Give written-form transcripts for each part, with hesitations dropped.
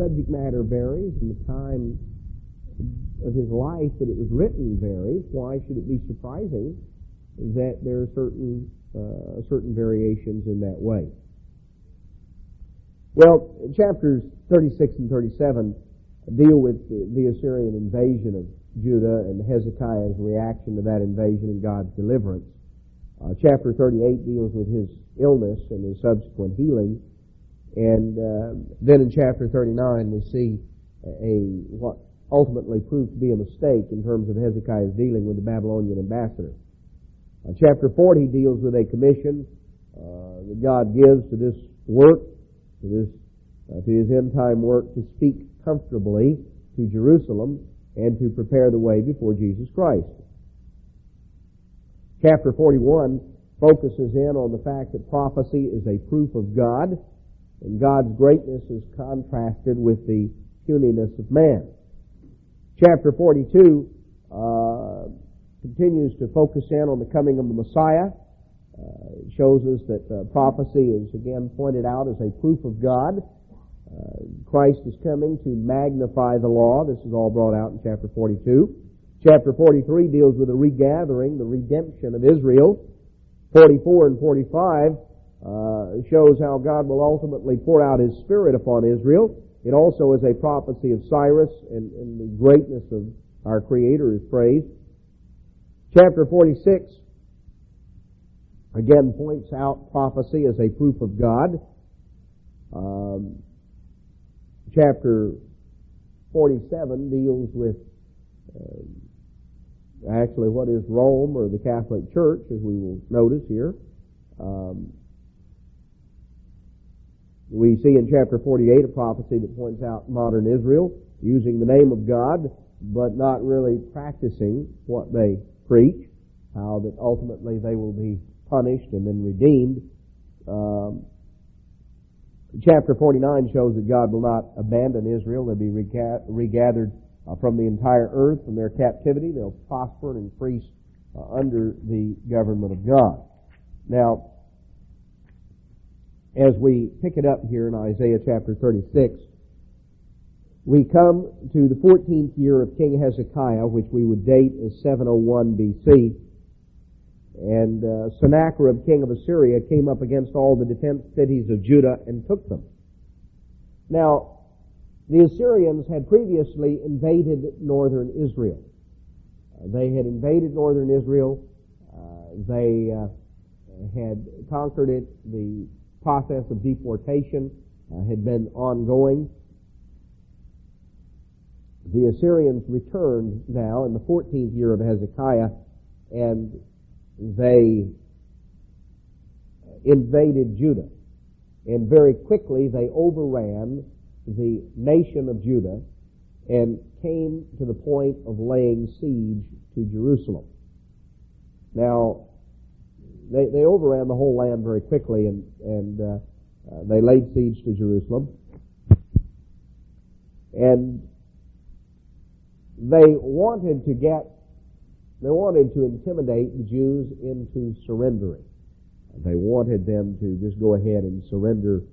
subject matter varies and the time of his life that it was written varies, why should it be surprising that there are certain variations in that way? Well, chapters 36 and 37 deal with the Assyrian invasion of Judah and Hezekiah's reaction to that invasion and God's deliverance. Chapter 38 deals with his illness and his subsequent healing. And then in chapter 39 we see what ultimately proved to be a mistake in terms of Hezekiah's dealing with the Babylonian ambassador. Chapter 40 deals with a commission that God gives to this work, to his end-time work, to speak comfortably to Jerusalem and to prepare the way before Jesus Christ. Chapter 41 focuses in on the fact that prophecy is a proof of God, and God's greatness is contrasted with the puniness of man. Chapter 42 continues to focus in on the coming of the Messiah. It shows us that prophecy is again pointed out as a proof of God. Christ is coming to magnify the law. This is all brought out in chapter 42. Chapter 43 deals with the regathering, the redemption of Israel. 44 and 45 shows how God will ultimately pour out His Spirit upon Israel. It also is a prophecy of Cyrus, and the greatness of our Creator is praised. Chapter 46 again points out prophecy as a proof of God. Chapter 47 deals with actually what is Rome, or the Catholic Church, as we will notice here. We see in chapter 48 a prophecy that points out modern Israel using the name of God, but not really practicing what they preach, how that ultimately they will be punished and then redeemed. Chapter 49 shows that God will not abandon Israel. They'll be regathered from the entire earth, from their captivity. They'll prosper and increase under the government of God. Now, as we pick it up here in Isaiah chapter 36, we come to the 14th year of King Hezekiah, which we would date as 701 BC. And Sennacherib, king of Assyria, came up against all the defense cities of Judah and took them. Now, the Assyrians had previously invaded northern Israel. They had invaded northern Israel. They had conquered it. The process of deportation had been ongoing. The Assyrians returned now in the 14th year of Hezekiah, and they invaded Judah. And very quickly they overran the nation of Judah and came to the point of laying siege to Jerusalem. Now, they overran the whole land very quickly, and they laid siege to Jerusalem. And they wanted to intimidate the Jews into surrendering. They wanted them to just go ahead and surrender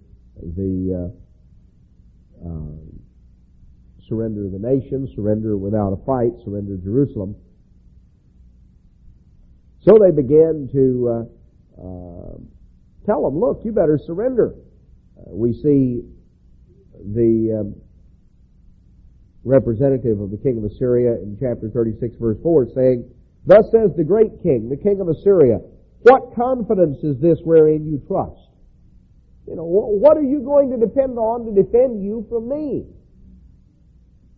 the nation, surrender without a fight, surrender Jerusalem. So they began to tell them, look, you better surrender. We see the representative of the king of Assyria in chapter 36, verse 4, saying, "Thus says the great king, the king of Assyria, what confidence is this wherein you trust? What are you going to depend on to defend you from me?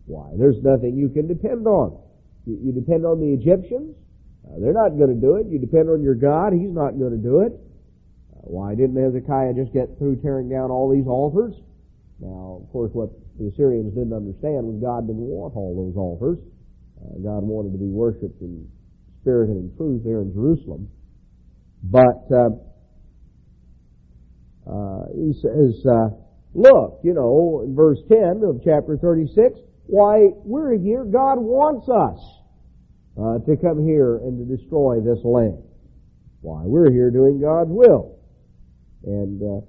Why, there's nothing you can depend on. You depend on the Egyptians? They're not going to do it. You depend on your God? He's not going to do it. Why didn't Hezekiah just get through tearing down all these altars? Now, of course, what the Assyrians didn't understand was God didn't want all those altars. God wanted to be worshipped in spirit and in truth there in Jerusalem. But he says, look, in verse 10 of chapter 36, why, we're here. God wants us to come here and to destroy this land. Why, we're here doing God's will. And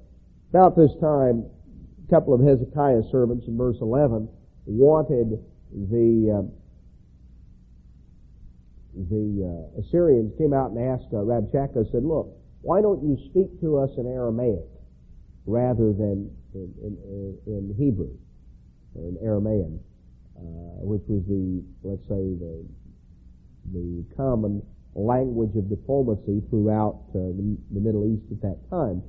about this time, couple of Hezekiah's servants in verse 11 wanted the Assyrians came out and asked Rabshakeh, said, "Look, why don't you speak to us in Aramaic rather than in Hebrew or in Aramaean, which was let's say the common language of diplomacy throughout the Middle East at that time."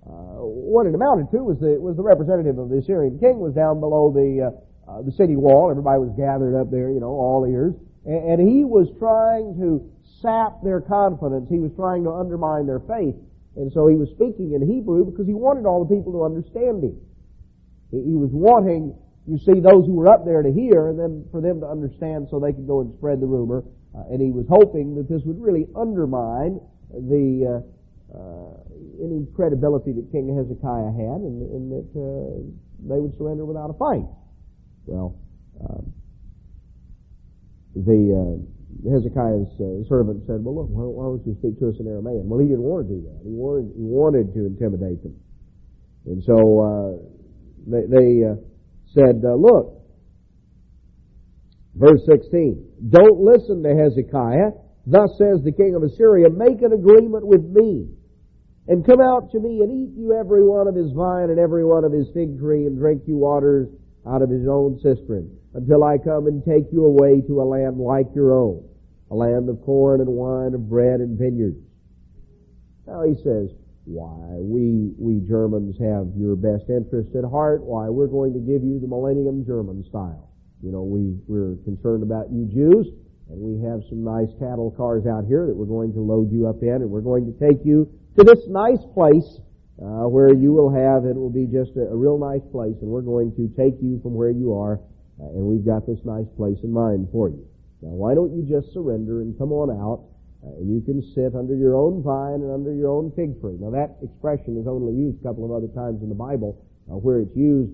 What it amounted to was the representative of the Assyrian king was down below the city wall. Everybody was gathered up there, all ears. And he was trying to sap their confidence. He was trying to undermine their faith. And so he was speaking in Hebrew because he wanted all the people to understand him. He was wanting, you see, those who were up there to hear and then for them to understand so they could go and spread the rumor. And he was hoping that this would really undermine any credibility that King Hezekiah had and that they would surrender without a fight. Well, Hezekiah's servant said, "Well, look, why don't you speak to us in Aramaean?" Well, he didn't want to do that. He wanted to intimidate them. And so they said, "Look, verse 16, don't listen to Hezekiah. Thus says the king of Assyria, make an agreement with me, and come out to me and eat you every one of his vine and every one of his fig tree, and drink you waters out of his own cistern, until I come and take you away to a land like your own, a land of corn and wine, of bread and vineyards." Now he says, "Why, we Germans have your best interest at heart. Why, we're going to give you the Millennium German style. We're concerned about you Jews, and we have some nice cattle cars out here that we're going to load you up in, and we're going to take you to this nice place where you will have, it will be just a real nice place, and we're going to take you from where you are, and we've got this nice place in mind for you. Now, why don't you just surrender and come on out, and you can sit under your own vine and under your own fig tree." Now, that expression is only used a couple of other times in the Bible. Where it's used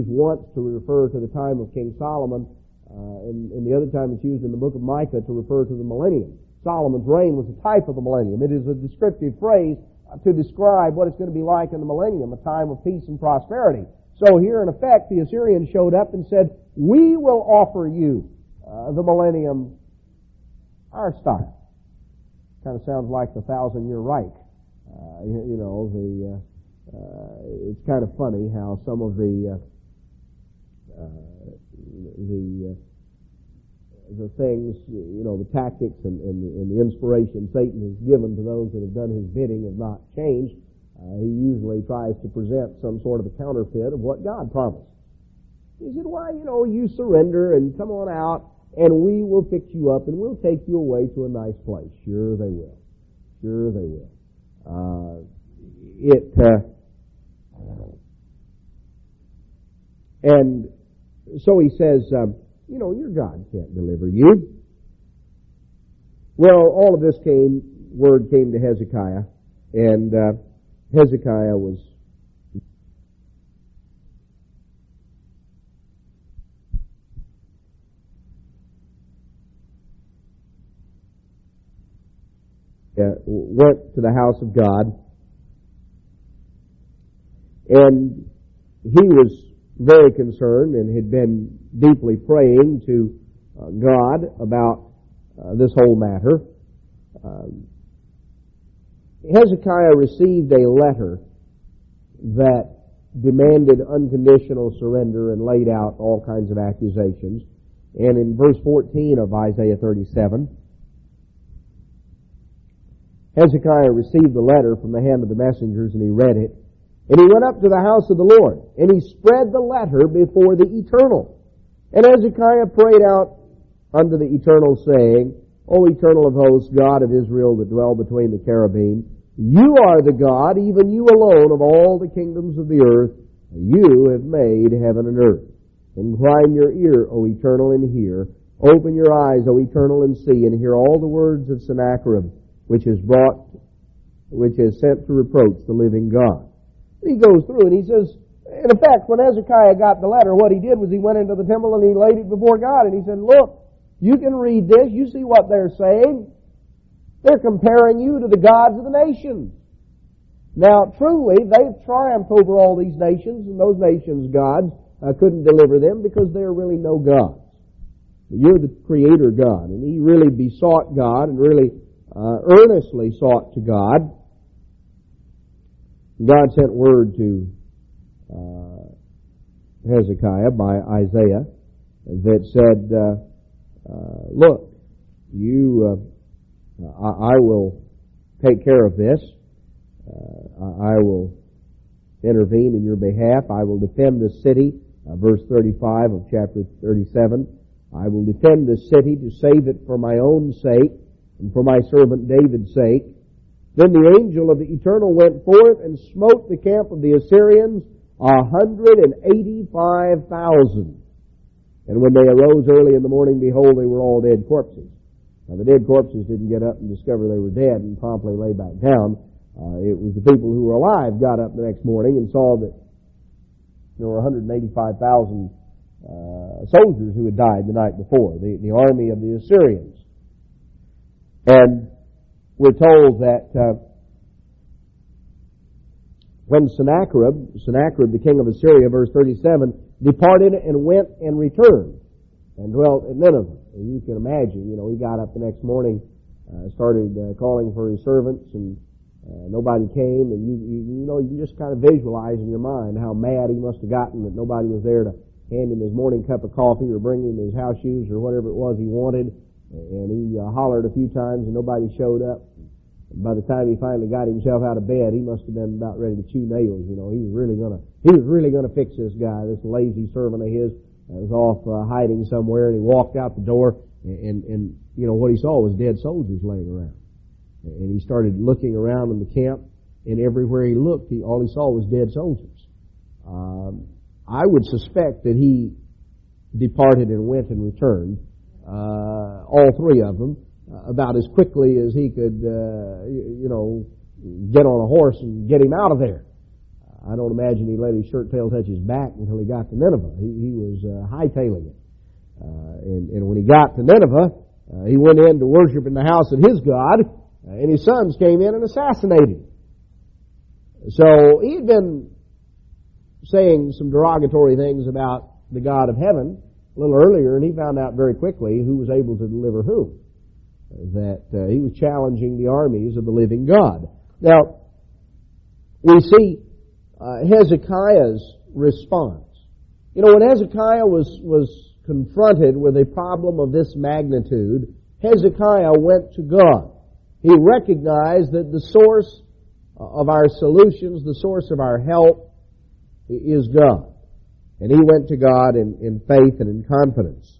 once to refer to the time of King Solomon, and the other time it's used in the book of Micah to refer to the millennium. Solomon's reign was a type of the millennium. It is a descriptive phrase to describe what it's going to be like in the millennium, a time of peace and prosperity. So here, in effect, the Assyrians showed up and said, "We will offer you the millennium, our style." Kind of sounds like the 1,000-year Reich. It's kind of funny how some of the things, the tactics and the inspiration Satan has given to those that have done his bidding have not changed. He usually tries to present some sort of a counterfeit of what God promised. He said, "Why, you surrender and come on out, and we will fix you up, and we'll take you away to a nice place." Sure they will. Sure they will. And so he says, your God can't deliver you. Well, all of this word came to Hezekiah, and Hezekiah was went to the house of God, and he was very concerned and had been deeply praying to God about this whole matter. Hezekiah received a letter that demanded unconditional surrender and laid out all kinds of accusations. And in verse 14 of Isaiah 37, Hezekiah received the letter from the hand of the messengers, and he read it. And he went up to the house of the Lord, and he spread the letter before the Eternal. And Hezekiah prayed out unto the Eternal, saying, O Eternal of hosts, God of Israel, that dwell between the cherubim, you are the God, even you alone, of all the kingdoms of the earth. You have made heaven and earth. Incline your ear, O Eternal, and hear. Open your eyes, O Eternal, and see, and hear all the words of Sennacherib, which is sent to reproach the living God. And he goes through and he says, in effect, when Hezekiah got the letter, what he did was he went into the temple and he laid it before God, and he said, look, you can read this, you see what they're saying. They're comparing you to the gods of the nations. Now, truly, they've triumphed over all these nations, and those nations' gods couldn't deliver them because they are really no gods. But you're the Creator God, and he really besought God and really earnestly sought to God. God sent word to Hezekiah by Isaiah that said, look, I will take care of this. I will intervene in your behalf. I will defend this city. Verse 35 of chapter 37. I will defend this city to save it for my own sake and for my servant David's sake. Then the angel of the Eternal went forth and smote the camp of the Assyrians 185,000. And when they arose early in the morning, behold, they were all dead corpses. Now the dead corpses didn't get up and discover they were dead and promptly lay back down. It was the people who were alive got up the next morning and saw that there were 185,000 soldiers who had died the night before, the army of the Assyrians. And we're told that when Sennacherib, the king of Assyria, verse 37, departed and went and returned and dwelt at Nineveh. And you can imagine, he got up the next morning, started calling for his servants, and nobody came, and you just kind of visualize in your mind how mad he must have gotten that nobody was there to hand him his morning cup of coffee or bring him his house shoes or whatever it was he wanted. And he hollered a few times and nobody showed up. And by the time he finally got himself out of bed, he must have been about ready to chew nails. He was really gonna fix this guy, this lazy servant of his. Was off hiding somewhere, and he walked out the door, and what he saw was dead soldiers laying around. And he started looking around in the camp, and everywhere he looked, all he saw was dead soldiers. I would suspect that he departed and went and returned, all three of them, about as quickly as he could, get on a horse and get him out of there. I don't imagine he let his shirt tail touch his back until he got to Nineveh. He was hightailing it. And when he got to Nineveh, he went in to worship in the house of his God, and his sons came in and assassinated him. So he had been saying some derogatory things about the God of heaven a little earlier, and he found out very quickly who was able to deliver whom. That he was challenging the armies of the living God. Now, we see Hezekiah's response. When Hezekiah was confronted with a problem of this magnitude, Hezekiah went to God. He recognized that the source of our solutions, the source of our help, is God. And he went to God in faith and in confidence.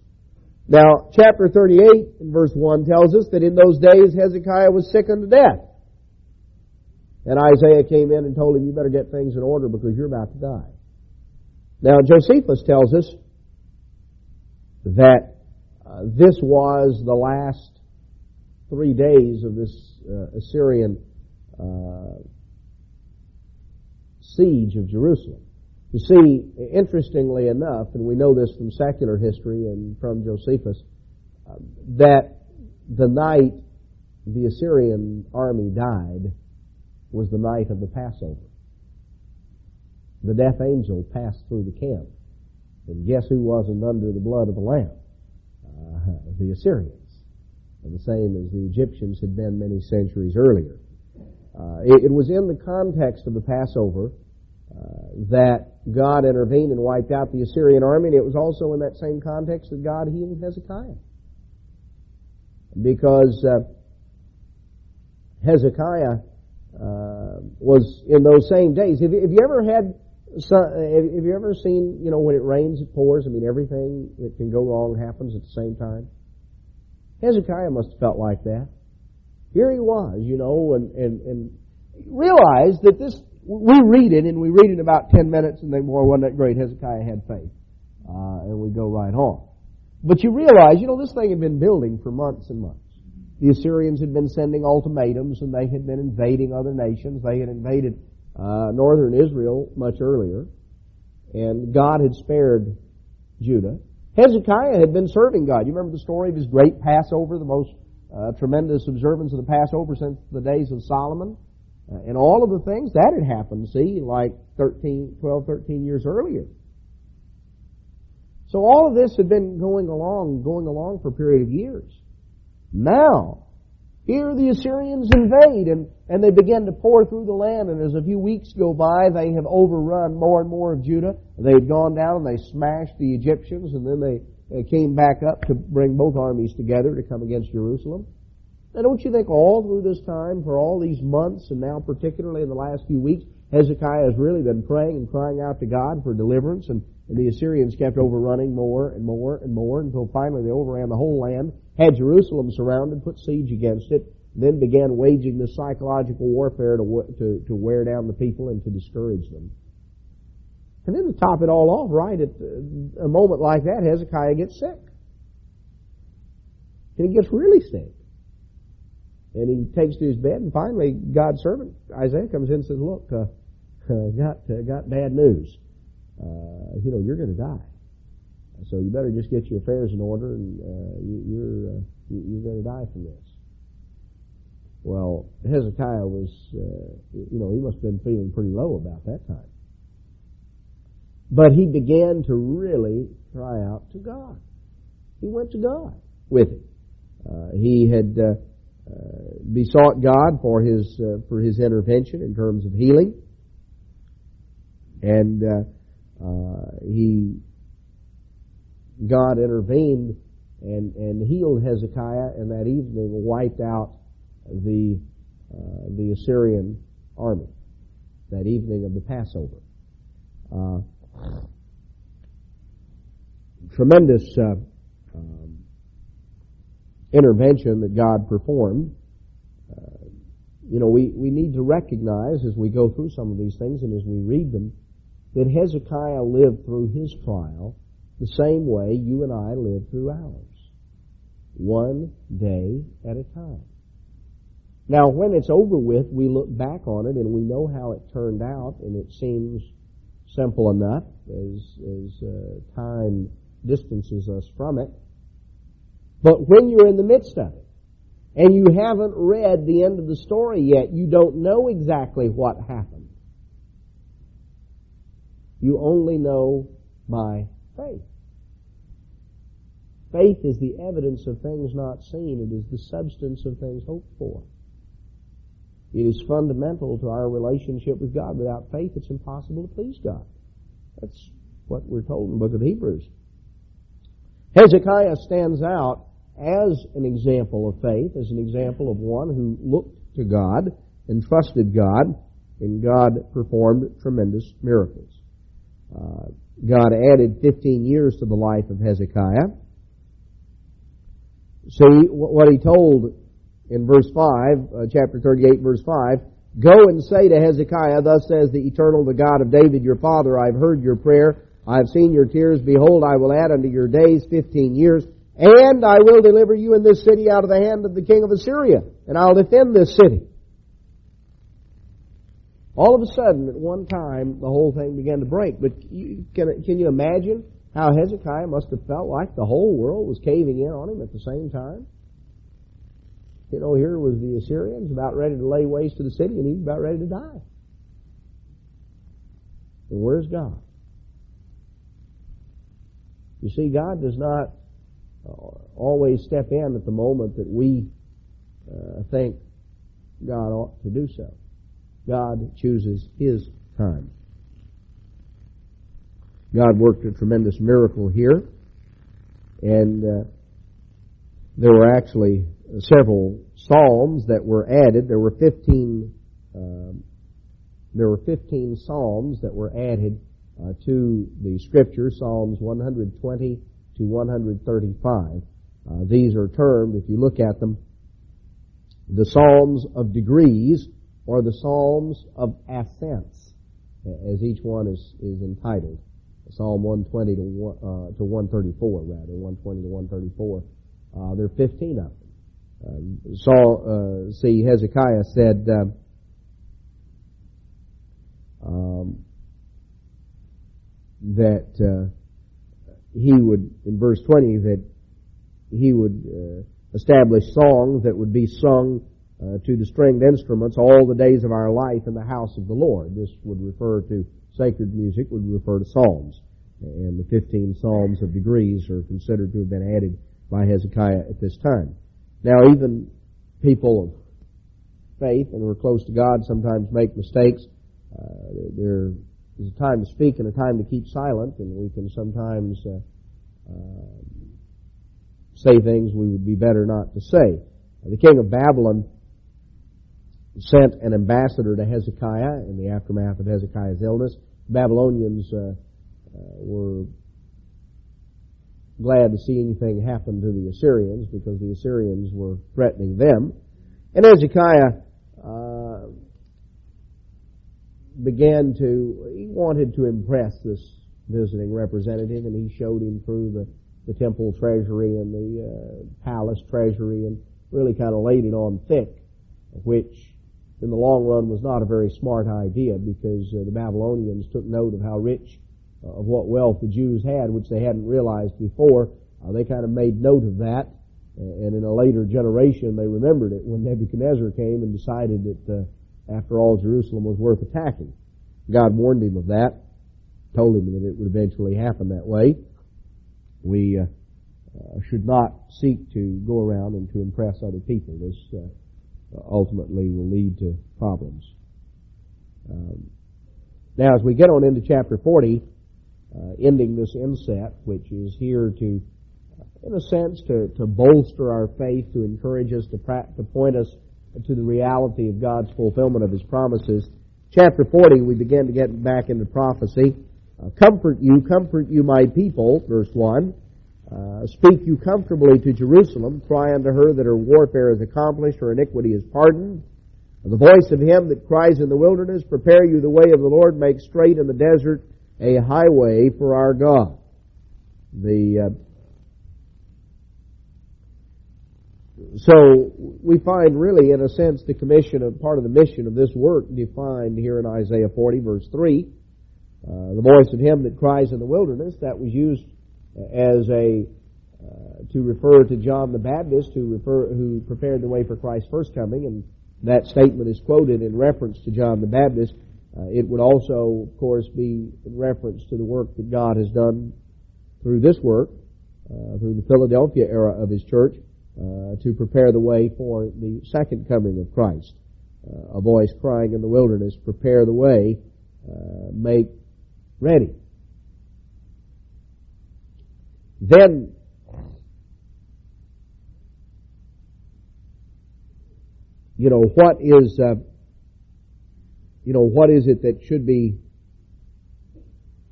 Now, chapter 38 in verse 1 tells us that in those days Hezekiah was sick unto death. And Isaiah came in and told him, you better get things in order because you're about to die. Now, Josephus tells us that this was the last 3 days of this Assyrian siege of Jerusalem. You see, interestingly enough, and we know this from secular history and from Josephus, that the night the Assyrian army died was the night of the Passover. The death angel passed through the camp. And guess who wasn't under the blood of the Lamb? The Assyrians. And the same as the Egyptians had been many centuries earlier. It was in the context of the Passover that God intervened and wiped out the Assyrian army, and it was also in that same context that God healed Hezekiah. Because Hezekiah was in those same days. Have you ever seen, when it rains, it pours? Everything that can go wrong happens at the same time. Hezekiah must have felt like that. Here he was, and realized that this, we read it in about 10 minutes and think, boy, wasn't that great? Hezekiah had faith. And we go right on. But you realize, this thing had been building for months and months. The Assyrians had been sending ultimatums, and they had been invading other nations. They had invaded northern Israel much earlier, and God had spared Judah. Hezekiah had been serving God. You remember the story of his great Passover, the most tremendous observance of the Passover since the days of Solomon? And all of the things that had happened, see, like 12, 13 years earlier. So all of this had been going along for a period of years. Now, here the Assyrians invade, and they begin to pour through the land, and as a few weeks go by, they have overrun more and more of Judah. They had gone down and they smashed the Egyptians, and then they came back up to bring both armies together to come against Jerusalem. Now, don't you think all through this time, for all these months, and now particularly in the last few weeks, Hezekiah has really been praying and crying out to God for deliverance, and the Assyrians kept overrunning more and more and more until finally they overran the whole land, had Jerusalem surrounded, put siege against it, then began waging the psychological warfare to wear down the people and to discourage them. And then to top it all off, right at a moment like that, Hezekiah gets sick. And he gets really sick. And he takes to his bed, and finally God's servant, Isaiah, comes in and says, look, got bad news. You're going to die. So you better just get your affairs in order, and you're going to die from this. Well, Hezekiah was, he must have been feeling pretty low about that time. But he began to really cry out to God. He went to God with it. He had besought God for his intervention in terms of healing, and God intervened and healed Hezekiah, and that evening wiped out the Assyrian army. That evening of the Passover, tremendous intervention that God performed. We need to recognize as we go through some of these things and as we read them that Hezekiah lived through his trial the same way you and I live through ours, one day at a time. Now, when it's over with, we look back on it and we know how it turned out, and it seems simple enough as time distances us from it. But when you're in the midst of it, and you haven't read the end of the story yet, you don't know exactly what happened. You only know by faith. Faith is the evidence of things not seen. It is the substance of things hoped for. It is fundamental to our relationship with God. Without faith, it's impossible to please God. That's what we're told in the book of Hebrews. Hezekiah stands out as an example of faith, as an example of one who looked to God and trusted God, and God performed tremendous miracles. God added 15 years to the life of Hezekiah. See what he told in verse 5, chapter 38, verse 5, "Go and say to Hezekiah, thus says the Eternal, the God of David your father, I have heard your prayer, I have seen your tears, behold, I will add unto your days 15 years, and I will deliver you in this city out of the hand of the king of Assyria, and I'll defend this city." All of a sudden, at one time, the whole thing began to break. But can you imagine how Hezekiah must have felt like the whole world was caving in on him at the same time? Here was the Assyrians about ready to lay waste to the city, and he was about ready to die. And where's God? You see, God does not always step in at the moment that we think God ought to do so. God chooses His time. God worked a tremendous miracle here, and there were actually several psalms that were added. There were 15 psalms that were added to the Scripture, Psalms 120 to 135. These are termed, if you look at them, the Psalms of degrees, or the Psalms of ascents, as each one is entitled. Psalm 120 to 134, rather, 120 to 134. There are 15 of them. Hezekiah said that he would, in verse 20, that he would establish songs that would be sung to the stringed instruments all the days of our life in the house of the Lord. This would refer to sacred music, would refer to psalms. And the 15 psalms of degrees are considered to have been added by Hezekiah at this time. Now, even people of faith and who are close to God sometimes make mistakes. There is a time to speak and a time to keep silent, and we can sometimes say things we would be better not to say. The king of Babylon sent an ambassador to Hezekiah in the aftermath of Hezekiah's illness. The Babylonians were glad to see anything happen to the Assyrians because the Assyrians were threatening them. And Hezekiah he wanted to impress this visiting representative, and he showed him through the temple treasury and the palace treasury and really kind of laid it on thick, which in the long run was not a very smart idea because the Babylonians took note of how rich of what wealth the Jews had, which they hadn't realized before. They kind of made note of that, and in a later generation they remembered it when Nebuchadnezzar came and decided that after all, Jerusalem was worth attacking. God warned him of that, told him that it would eventually happen that way. We should not seek to go around and to impress other people. This ultimately will lead to problems. Now, as we get on into chapter 40, ending this inset, which is here to, in a sense, to bolster our faith, to encourage us, to point us to the reality of God's fulfillment of His promises. Chapter 40, we begin to get back into prophecy. Comfort you, my people, verse 1. Speak you comfortably to Jerusalem. Cry unto her that her warfare is accomplished, her iniquity is pardoned. The voice of him that cries in the wilderness, prepare you the way of the Lord, make straight in the desert a highway for our God. So we find really, in a sense, the commission of part of the mission of this work defined here in Isaiah 40, verse 3. The voice of him that cries in the wilderness, that was used as to refer to John the Baptist, who prepared the way for Christ's first coming, and that statement is quoted in reference to John the Baptist. It would also, of course, be in reference to the work that God has done through this work, through the Philadelphia era of His church, to prepare the way for the second coming of Christ. A voice crying in the wilderness, prepare the way, make ready. Then, what is it that should be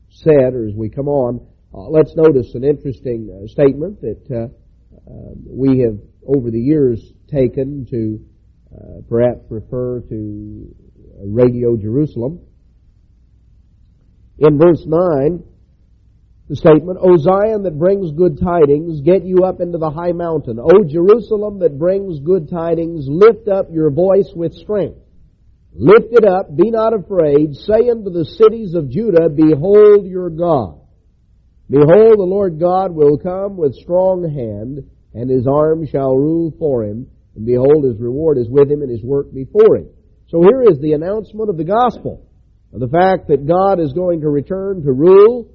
said, or as we come on, let's notice an interesting statement that we have over the years taken to perhaps refer to Radio Jerusalem. In verse 9, the statement, O Zion that brings good tidings, get you up into the high mountain. O Jerusalem that brings good tidings, lift up your voice with strength. Lift it up, be not afraid. Say unto the cities of Judah, behold your God. Behold, the Lord God will come with strong hand, and His arm shall rule for Him. And behold, His reward is with Him, and His work before Him. So here is the announcement of the gospel, of the fact that God is going to return to rule.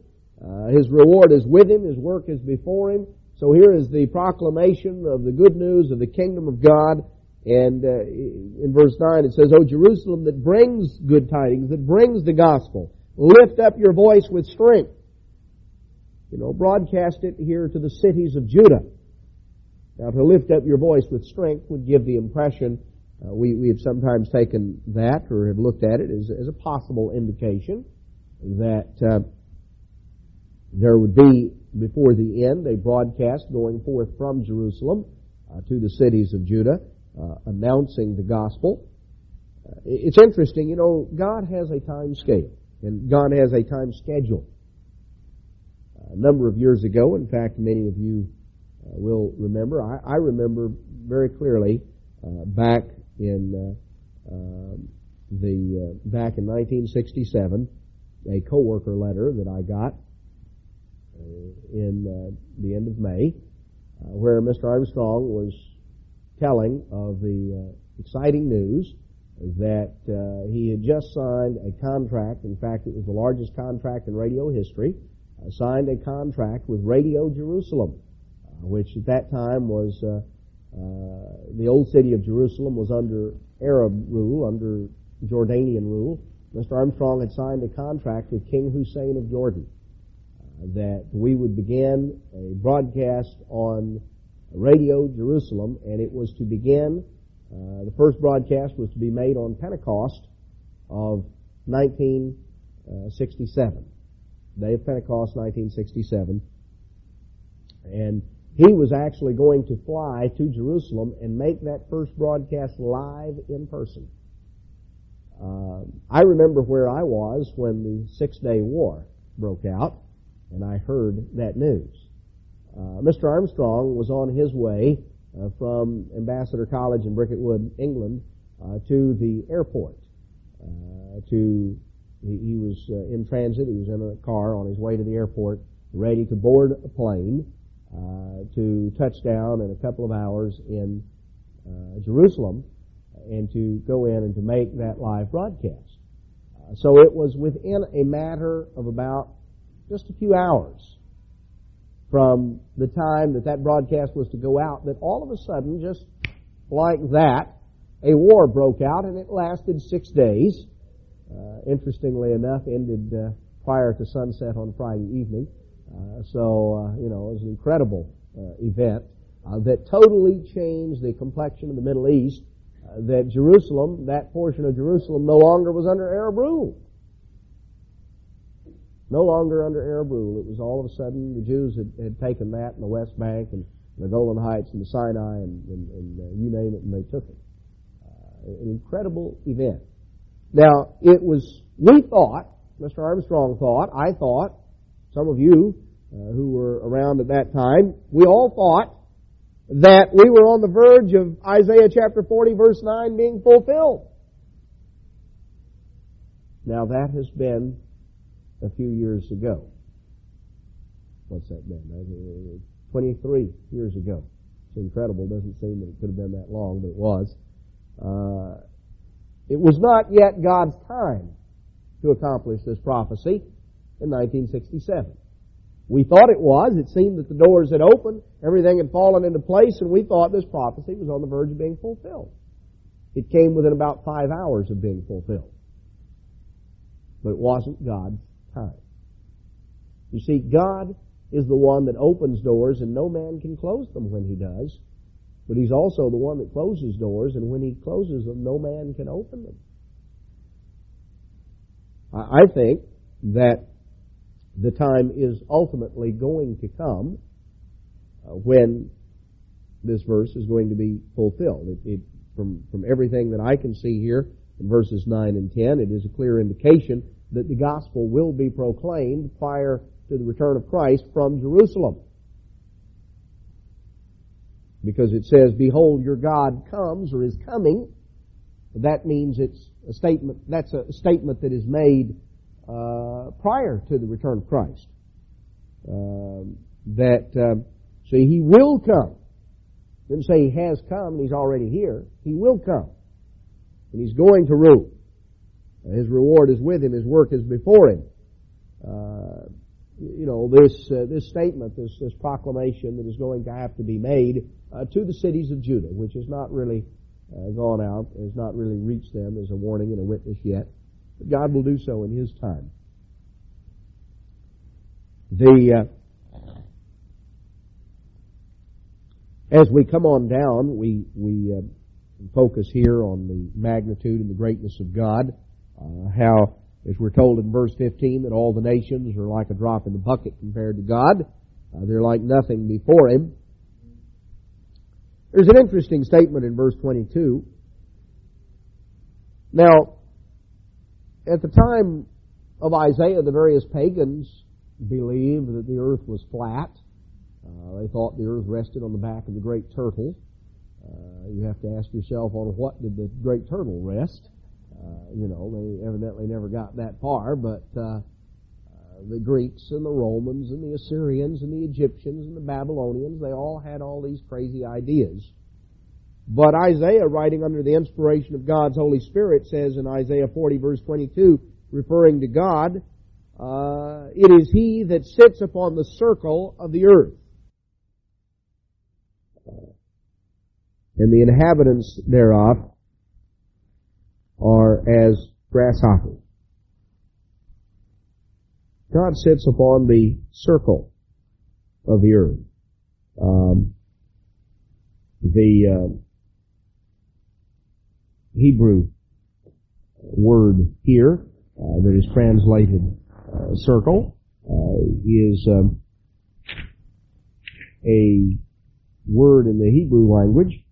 His reward is with Him, His work is before Him. So here is the proclamation of the good news of the kingdom of God. And in verse 9 it says, O Jerusalem that brings good tidings, that brings the gospel, lift up your voice with strength. Broadcast it here to the cities of Judah. Now, to lift up your voice with strength would give the impression, we have sometimes taken that or have looked at it as a possible indication that there would be, before the end, a broadcast going forth from Jerusalem to the cities of Judah, announcing the gospel. It's interesting, God has a time scale, and God has a time schedule. A number of years ago, in fact, many of you will remember, I remember very clearly back in 1967, a coworker letter that I got in the end of May, where Mr. Armstrong was telling of the exciting news that he had just signed a contract. In fact, it was the largest contract in radio history. Signed a contract with Radio Jerusalem, which at that time was the old city of Jerusalem was under Arab rule, under Jordanian rule. Mr. Armstrong had signed a contract with King Hussein of Jordan that we would begin a broadcast on Radio Jerusalem, and it was to begin, the first broadcast was to be made on Pentecost of 1967. Day of Pentecost, 1967. And he was actually going to fly to Jerusalem and make that first broadcast live in person. I remember where I was when the Six-Day War broke out, and I heard that news. Mr. Armstrong was on his way from Ambassador College in Bricketwood, England, to the airport. He was in transit. He was in a car on his way to the airport, ready to board a plane to touch down in a couple of hours in Jerusalem and to go in and to make that live broadcast. So it was within a matter of about just a few hours from the time that that broadcast was to go out that all of a sudden, just like that, a war broke out, and it lasted 6 days. Interestingly enough, ended prior to sunset on Friday evening. It was an incredible event that totally changed the complexion of the Middle East, that Jerusalem, that portion of Jerusalem, no longer was under Arab rule. No longer under Arab rule. It was all of a sudden the Jews had taken that and the West Bank and the Golan Heights and the Sinai and you name it, and they took it. An incredible event. Now, it was, we thought, Mr. Armstrong thought, I thought, some of you who were around at that time, we all thought that we were on the verge of Isaiah chapter 40, verse 9 being fulfilled. Now, that has been a few years ago. What's that been? 23 years ago. It's incredible. It doesn't seem that it could have been that long, but it was. It was not yet God's time to accomplish this prophecy in 1967. We thought it was. It seemed that the doors had opened, everything had fallen into place, and we thought this prophecy was on the verge of being fulfilled. It came within about 5 hours of being fulfilled. But it wasn't God's time. You see, God is the one that opens doors, and no man can close them when He does. But He's also the one that closes doors, and when He closes them, no man can open them. I think that the time is ultimately going to come when this verse is going to be fulfilled. From everything that I can see here in verses 9 and 10, it is a clear indication that the gospel will be proclaimed prior to the return of Christ from Jerusalem. Because it says, "Behold, your God comes," or is coming. That means it's a statement. That's a statement that is made prior to the return of Christ. So He will come. It didn't say He has come and He's already here. He will come, and He's going to rule. His reward is with Him. His work is before Him. This statement, this proclamation that is going to have to be made to the cities of Judah, which has not really gone out, has not really reached them as a warning and a witness yet. But God will do so in His time. As we come on down, we focus here on the magnitude and the greatness of God. How, as we're told in verse 15, that all the nations are like a drop in the bucket compared to God. They're like nothing before Him. There's an interesting statement in verse 22. Now, at the time of Isaiah, the various pagans believed that the earth was flat. They thought the earth rested on the back of the great turtle. You have to ask yourself, on what did the great turtle rest? They evidently never got that far, but the Greeks and the Romans and the Assyrians and the Egyptians and the Babylonians, they all had all these crazy ideas But Isaiah, writing under the inspiration of God's Holy Spirit, says in Isaiah 40, verse 22, referring to God, it is He that sits upon the circle of the earth, and the inhabitants thereof are as grasshoppers. God sits upon the circle of the earth. The Hebrew word here that is translated circle is a word in the Hebrew language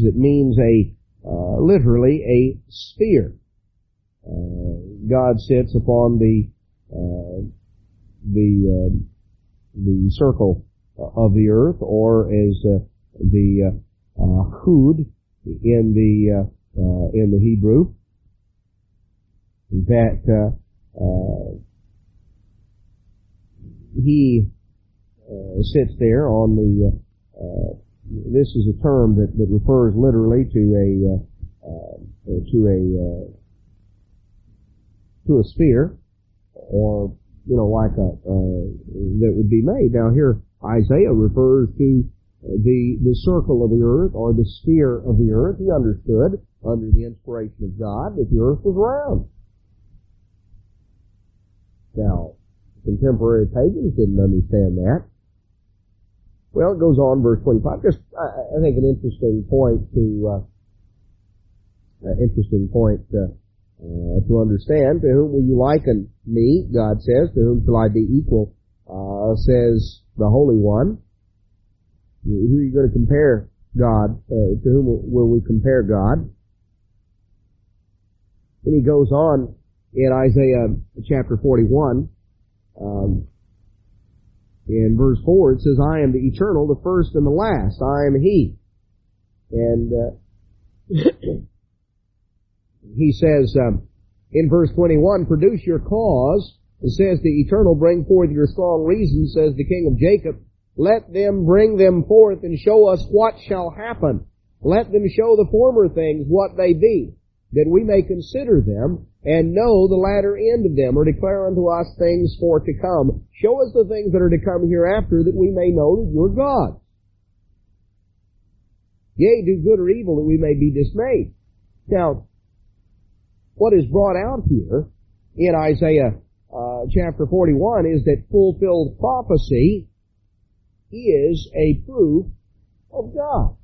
that means literally a sphere. God sits upon the circle of the earth, or as the hud in the Hebrew, that He sits there on the. This is a term that refers literally to a sphere, or like that would be made. Now here Isaiah refers to the circle of the earth, or the sphere of the earth. He understood under the inspiration of God that the earth was round. Now, contemporary pagans didn't understand that. Well, it goes on, verse 25. Just, I think, an interesting point to understand. To whom will you liken me? God says. To whom shall I be equal? Says the Holy One. Who are you going to compare God? To whom will we compare God? Then he goes on in Isaiah chapter 41. In verse 4, it says, I am the eternal, the first and the last. I am He. And he says in verse 21, produce your cause. It says, the eternal, bring forth your strong reasons, says the King of Jacob. Let them bring them forth and show us what shall happen. Let them show the former things what they be, that we may consider them and know the latter end of them, or declare unto us things for to come. Show us the things that are to come hereafter, that we may know that you're God. Yea, do good or evil, that we may be dismayed. Now, what is brought out here in Isaiah chapter 41 is that fulfilled prophecy is a proof of God.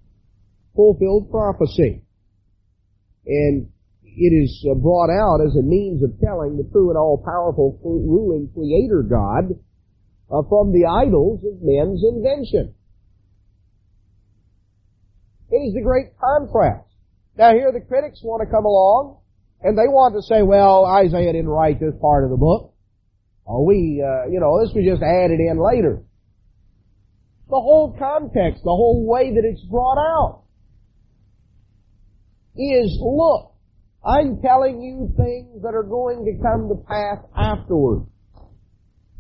Fulfilled prophecy. And it is brought out as a means of telling the true and all-powerful ruling Creator God from the idols of men's invention. It is the great contrast. Now here the critics want to come along and they want to say, well, Isaiah didn't write this part of the book. This was just added in later. The whole context, the whole way that it's brought out is, look, I'm telling you things that are going to come to pass afterward.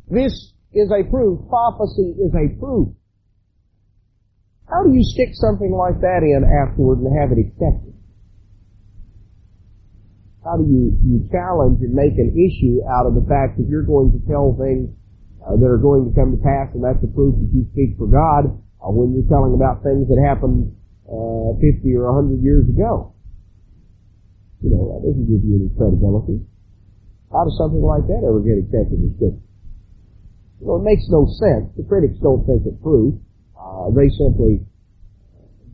This is a proof. Prophecy is a proof. How do you stick something like that in afterward and have it accepted? How do you challenge and make an issue out of the fact that you're going to tell things that are going to come to pass, and that's a proof that you speak for God, when you're telling about things that happened 50 or 100 years ago? That doesn't give you any credibility. How does something like that ever get accepted as Scripture? It makes no sense. The critics don't think it true. They simply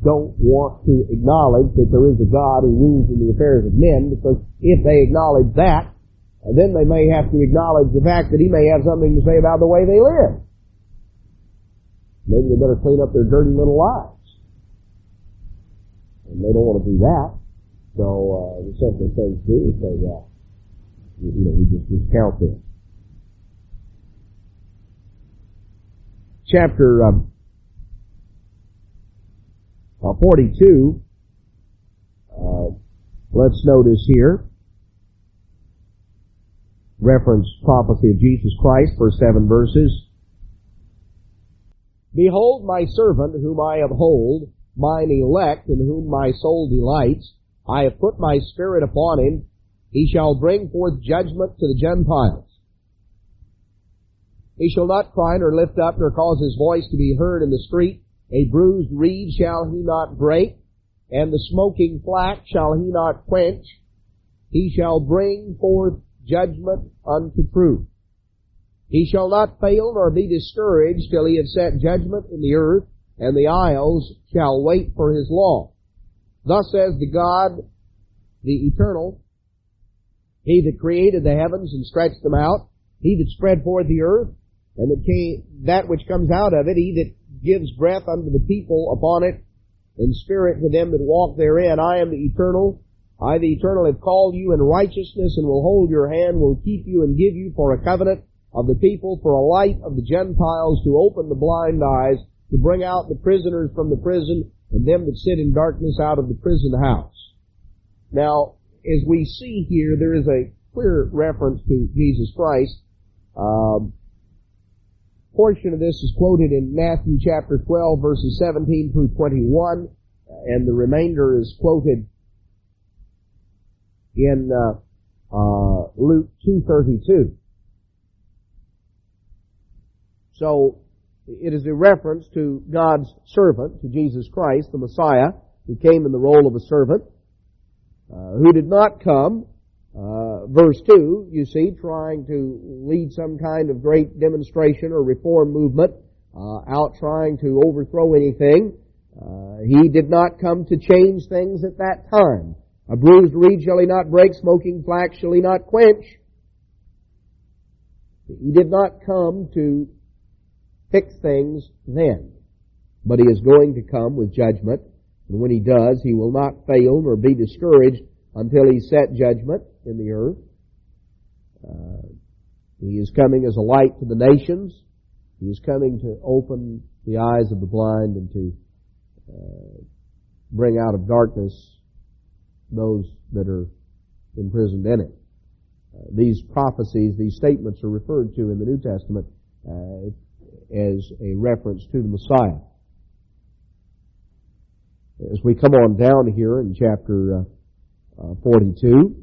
don't want to acknowledge that there is a God who rules in the affairs of men, because if they acknowledge that, then they may have to acknowledge the fact that He may have something to say about the way they live. Maybe they better clean up their dirty little lives. And they don't want to do that. So the simple thing to do is say, we just discount this. Chapter 42, let's notice here, reference prophecy of Jesus Christ, first 7 verses. Behold my servant whom I uphold, mine elect in whom my soul delights. I have put my spirit upon him. He shall bring forth judgment to the Gentiles. He shall not cry nor lift up nor cause his voice to be heard in the street. A bruised reed shall he not break, and the smoking flax shall he not quench. He shall bring forth judgment unto truth. He shall not fail nor be discouraged till he have set judgment in the earth, and the isles shall wait for his law. Thus says the God, the eternal, he that created the heavens and stretched them out, he that spread forth the earth, and that which comes out of it, he that gives breath unto the people upon it, and spirit to them that walk therein. I am the eternal. I, the eternal, have called you in righteousness, and will hold your hand, will keep you, and give you for a covenant of the people, for a light of the Gentiles, to open the blind eyes, to bring out the prisoners from the prison, and them that sit in darkness out of the prison house. Now, as we see here, there is a clear reference to Jesus Christ. Portion of this is quoted in Matthew chapter 12, verses 17 through 21, and the remainder is quoted in Luke 2:32. So, it is a reference to God's servant, to Jesus Christ, the Messiah, who came in the role of a servant, who did not come, verse 2, you see, trying to lead some kind of great demonstration or reform movement, out trying to overthrow anything. He did not come to change things at that time. A bruised reed shall he not break, smoking flax shall he not quench. He did not come to fix things then, but he is going to come with judgment, and when he does, he will not fail nor be discouraged until he set judgment in the earth. He is coming as a light to the nations. He is coming to open the eyes of the blind and to bring out of darkness those that are imprisoned in it. These prophecies, these statements are referred to in the New Testament as a reference to the Messiah. As we come on down here in chapter 42,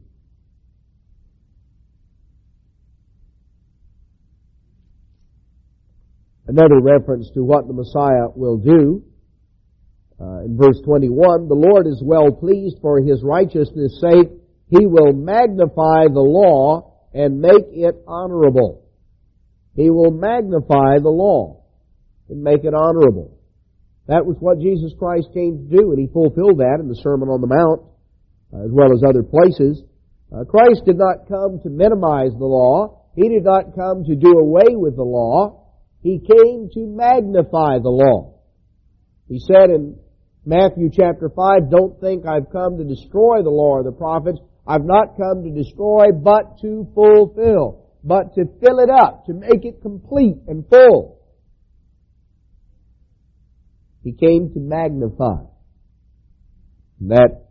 another reference to what the Messiah will do. In verse 21, the Lord is well pleased for his righteousness' sake. He will magnify the law and make it honorable. He will magnify the law and make it honorable. That was what Jesus Christ came to do, and he fulfilled that in the Sermon on the Mount, as well as other places. Christ did not come to minimize the law. He did not come to do away with the law. He came to magnify the law. He said in Matthew chapter 5, don't think I've come to destroy the law or the prophets. I've not come to destroy, but to fulfill, but to fill it up, to make it complete and full. He came to magnify. That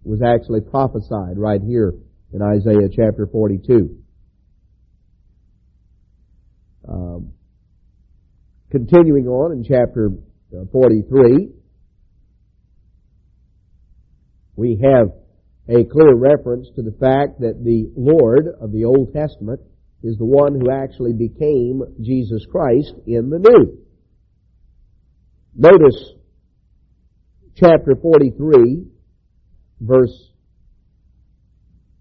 was actually prophesied right here in Isaiah chapter 42. Continuing on in chapter 43, we have a clear reference to the fact that the Lord of the Old Testament is the one who actually became Jesus Christ in the New. Notice chapter 43, verse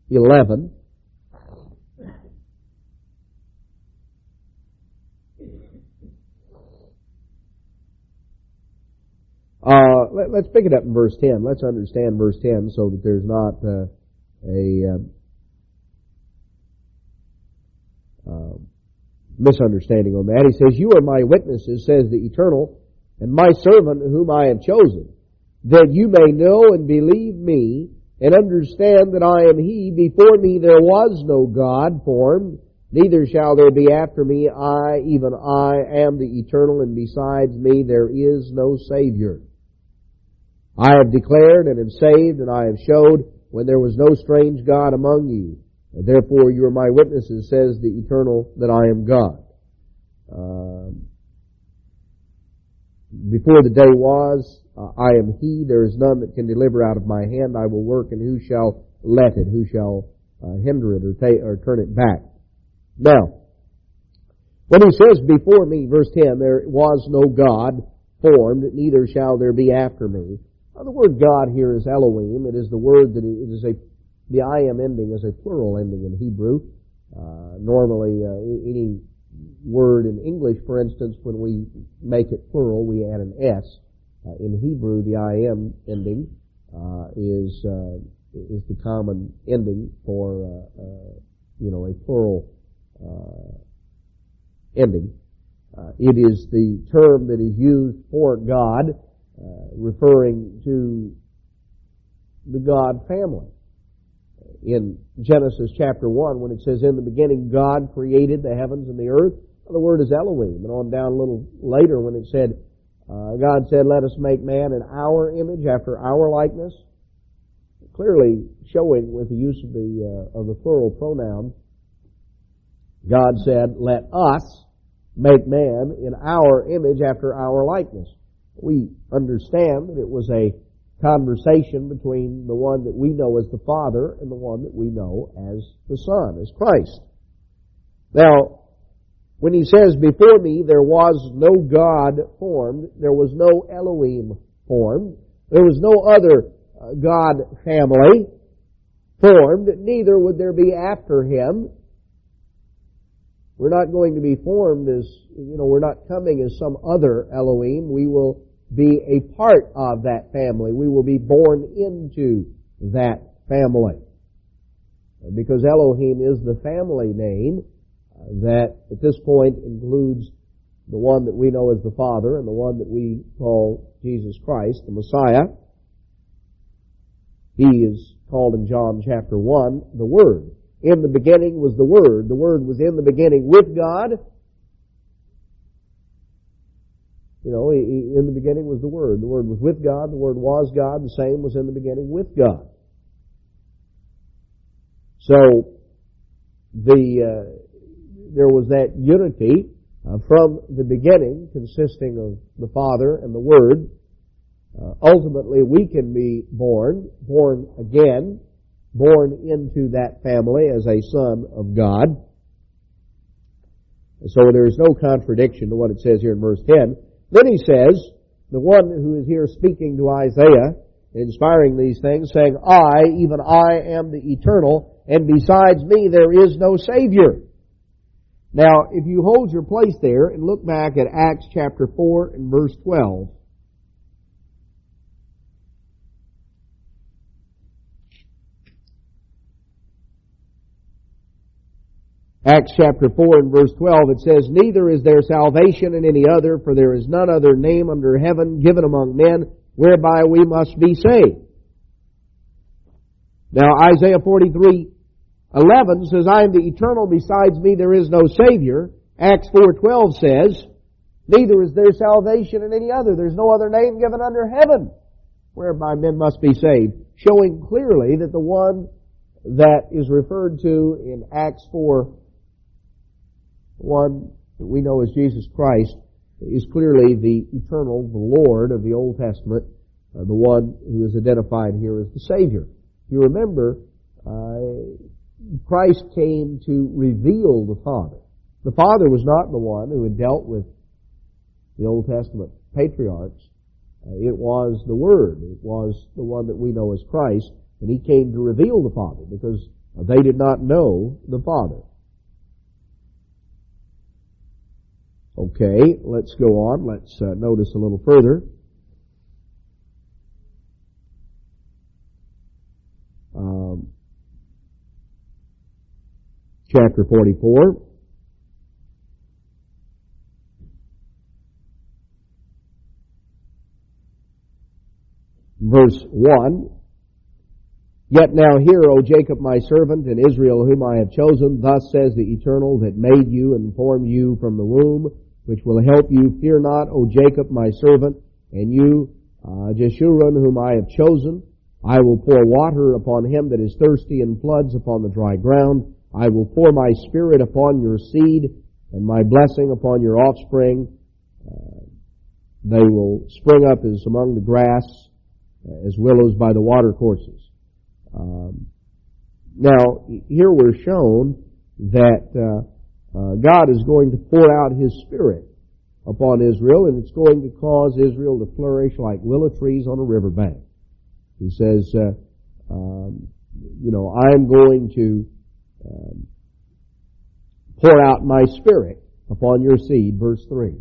11. Let's pick it up in verse 10. Let's understand verse 10 so that there's not a misunderstanding on that. He says, you are my witnesses, says the Eternal, and my servant whom I have chosen, that you may know and believe me, and understand that I am He. Before me there was no God formed, neither shall there be after me. I, even I, am the Eternal, and besides me there is no Savior. I have declared and have saved, and I have showed when there was no strange God among you. Therefore you are my witnesses, says the Eternal, that I am God. Before the day was, I am He. There is none that can deliver out of my hand. I will work, and who shall let it? Who shall hinder it or turn it back? Now, when he says, before me, verse 10, there was no God formed, neither shall there be after me. Now, the word God here is Elohim. It is the word that it is the I am ending is a plural ending in Hebrew. Normally, any word in English, for instance, when we make it plural, we add an S. In Hebrew, the I am ending is the common ending for a plural ending. It is the term that is used for God, referring to the God family. In Genesis chapter 1, when it says, in the beginning God created the heavens and the earth, the word is Elohim. And on down a little later when it said, God said, let us make man in our image, after our likeness, clearly showing with the use of the plural pronoun, God said, let us make man in our image after our likeness. We understand that it was a conversation between the one that we know as the Father and the one that we know as the Son, as Christ. Now, when he says, before me there was no God formed, there was no Elohim formed, there was no other God family formed, neither would there be after him. We're not going to be formed as, we're not coming as some other Elohim. We will be a part of that family. We will be born into that family. Because Elohim is the family name that at this point includes the one that we know as the Father and the one that we call Jesus Christ, the Messiah. He is called in John chapter 1 the Word. In the beginning was the Word. The Word was in the beginning with God. In the beginning was the Word. The Word was with God. The Word was God. The same was in the beginning with God. So, there was that unity from the beginning, consisting of the Father and the Word. Ultimately, we can be born again, born into that family as a son of God. So there is no contradiction to what it says here in verse 10. Then he says, the one who is here speaking to Isaiah, inspiring these things, saying, I, even I, am the eternal, and besides me there is no Savior. Now, if you hold your place there and look back at Acts chapter 4 and verse 12, Acts chapter 4 and verse 12, it says, neither is there salvation in any other, for there is none other name under heaven given among men whereby we must be saved. Now, Isaiah 43:11 says, I am the eternal, besides me there is no Savior. Acts 4:12 says, neither is there salvation in any other. There's no other name given under heaven whereby men must be saved. Showing clearly that the one that is referred to in Acts 4, one that we know as Jesus Christ, is clearly the eternal, the Lord of the Old Testament, the one who is identified here as the Savior. You remember, Christ came to reveal the Father. The Father was not the one who had dealt with the Old Testament patriarchs. It was the Word. It was the one that we know as Christ. And He came to reveal the Father because they did not know the Father. Okay, let's go on. Let's notice a little further. Chapter 44. Verse 1. Yet now hear, O Jacob my servant, and Israel whom I have chosen, thus says the Eternal that made you and formed you from the womb, which will help you. Fear not, O Jacob my servant, and you, Jeshurun whom I have chosen. I will pour water upon him that is thirsty, and floods upon the dry ground. I will pour my Spirit upon your seed, and my blessing upon your offspring. They will spring up as among the grass, as willows by the watercourses. Now, here we're shown that God is going to pour out His Spirit upon Israel, and it's going to cause Israel to flourish like willow trees on a riverbank. He says, I'm going to pour out my Spirit upon your seed, verse 3.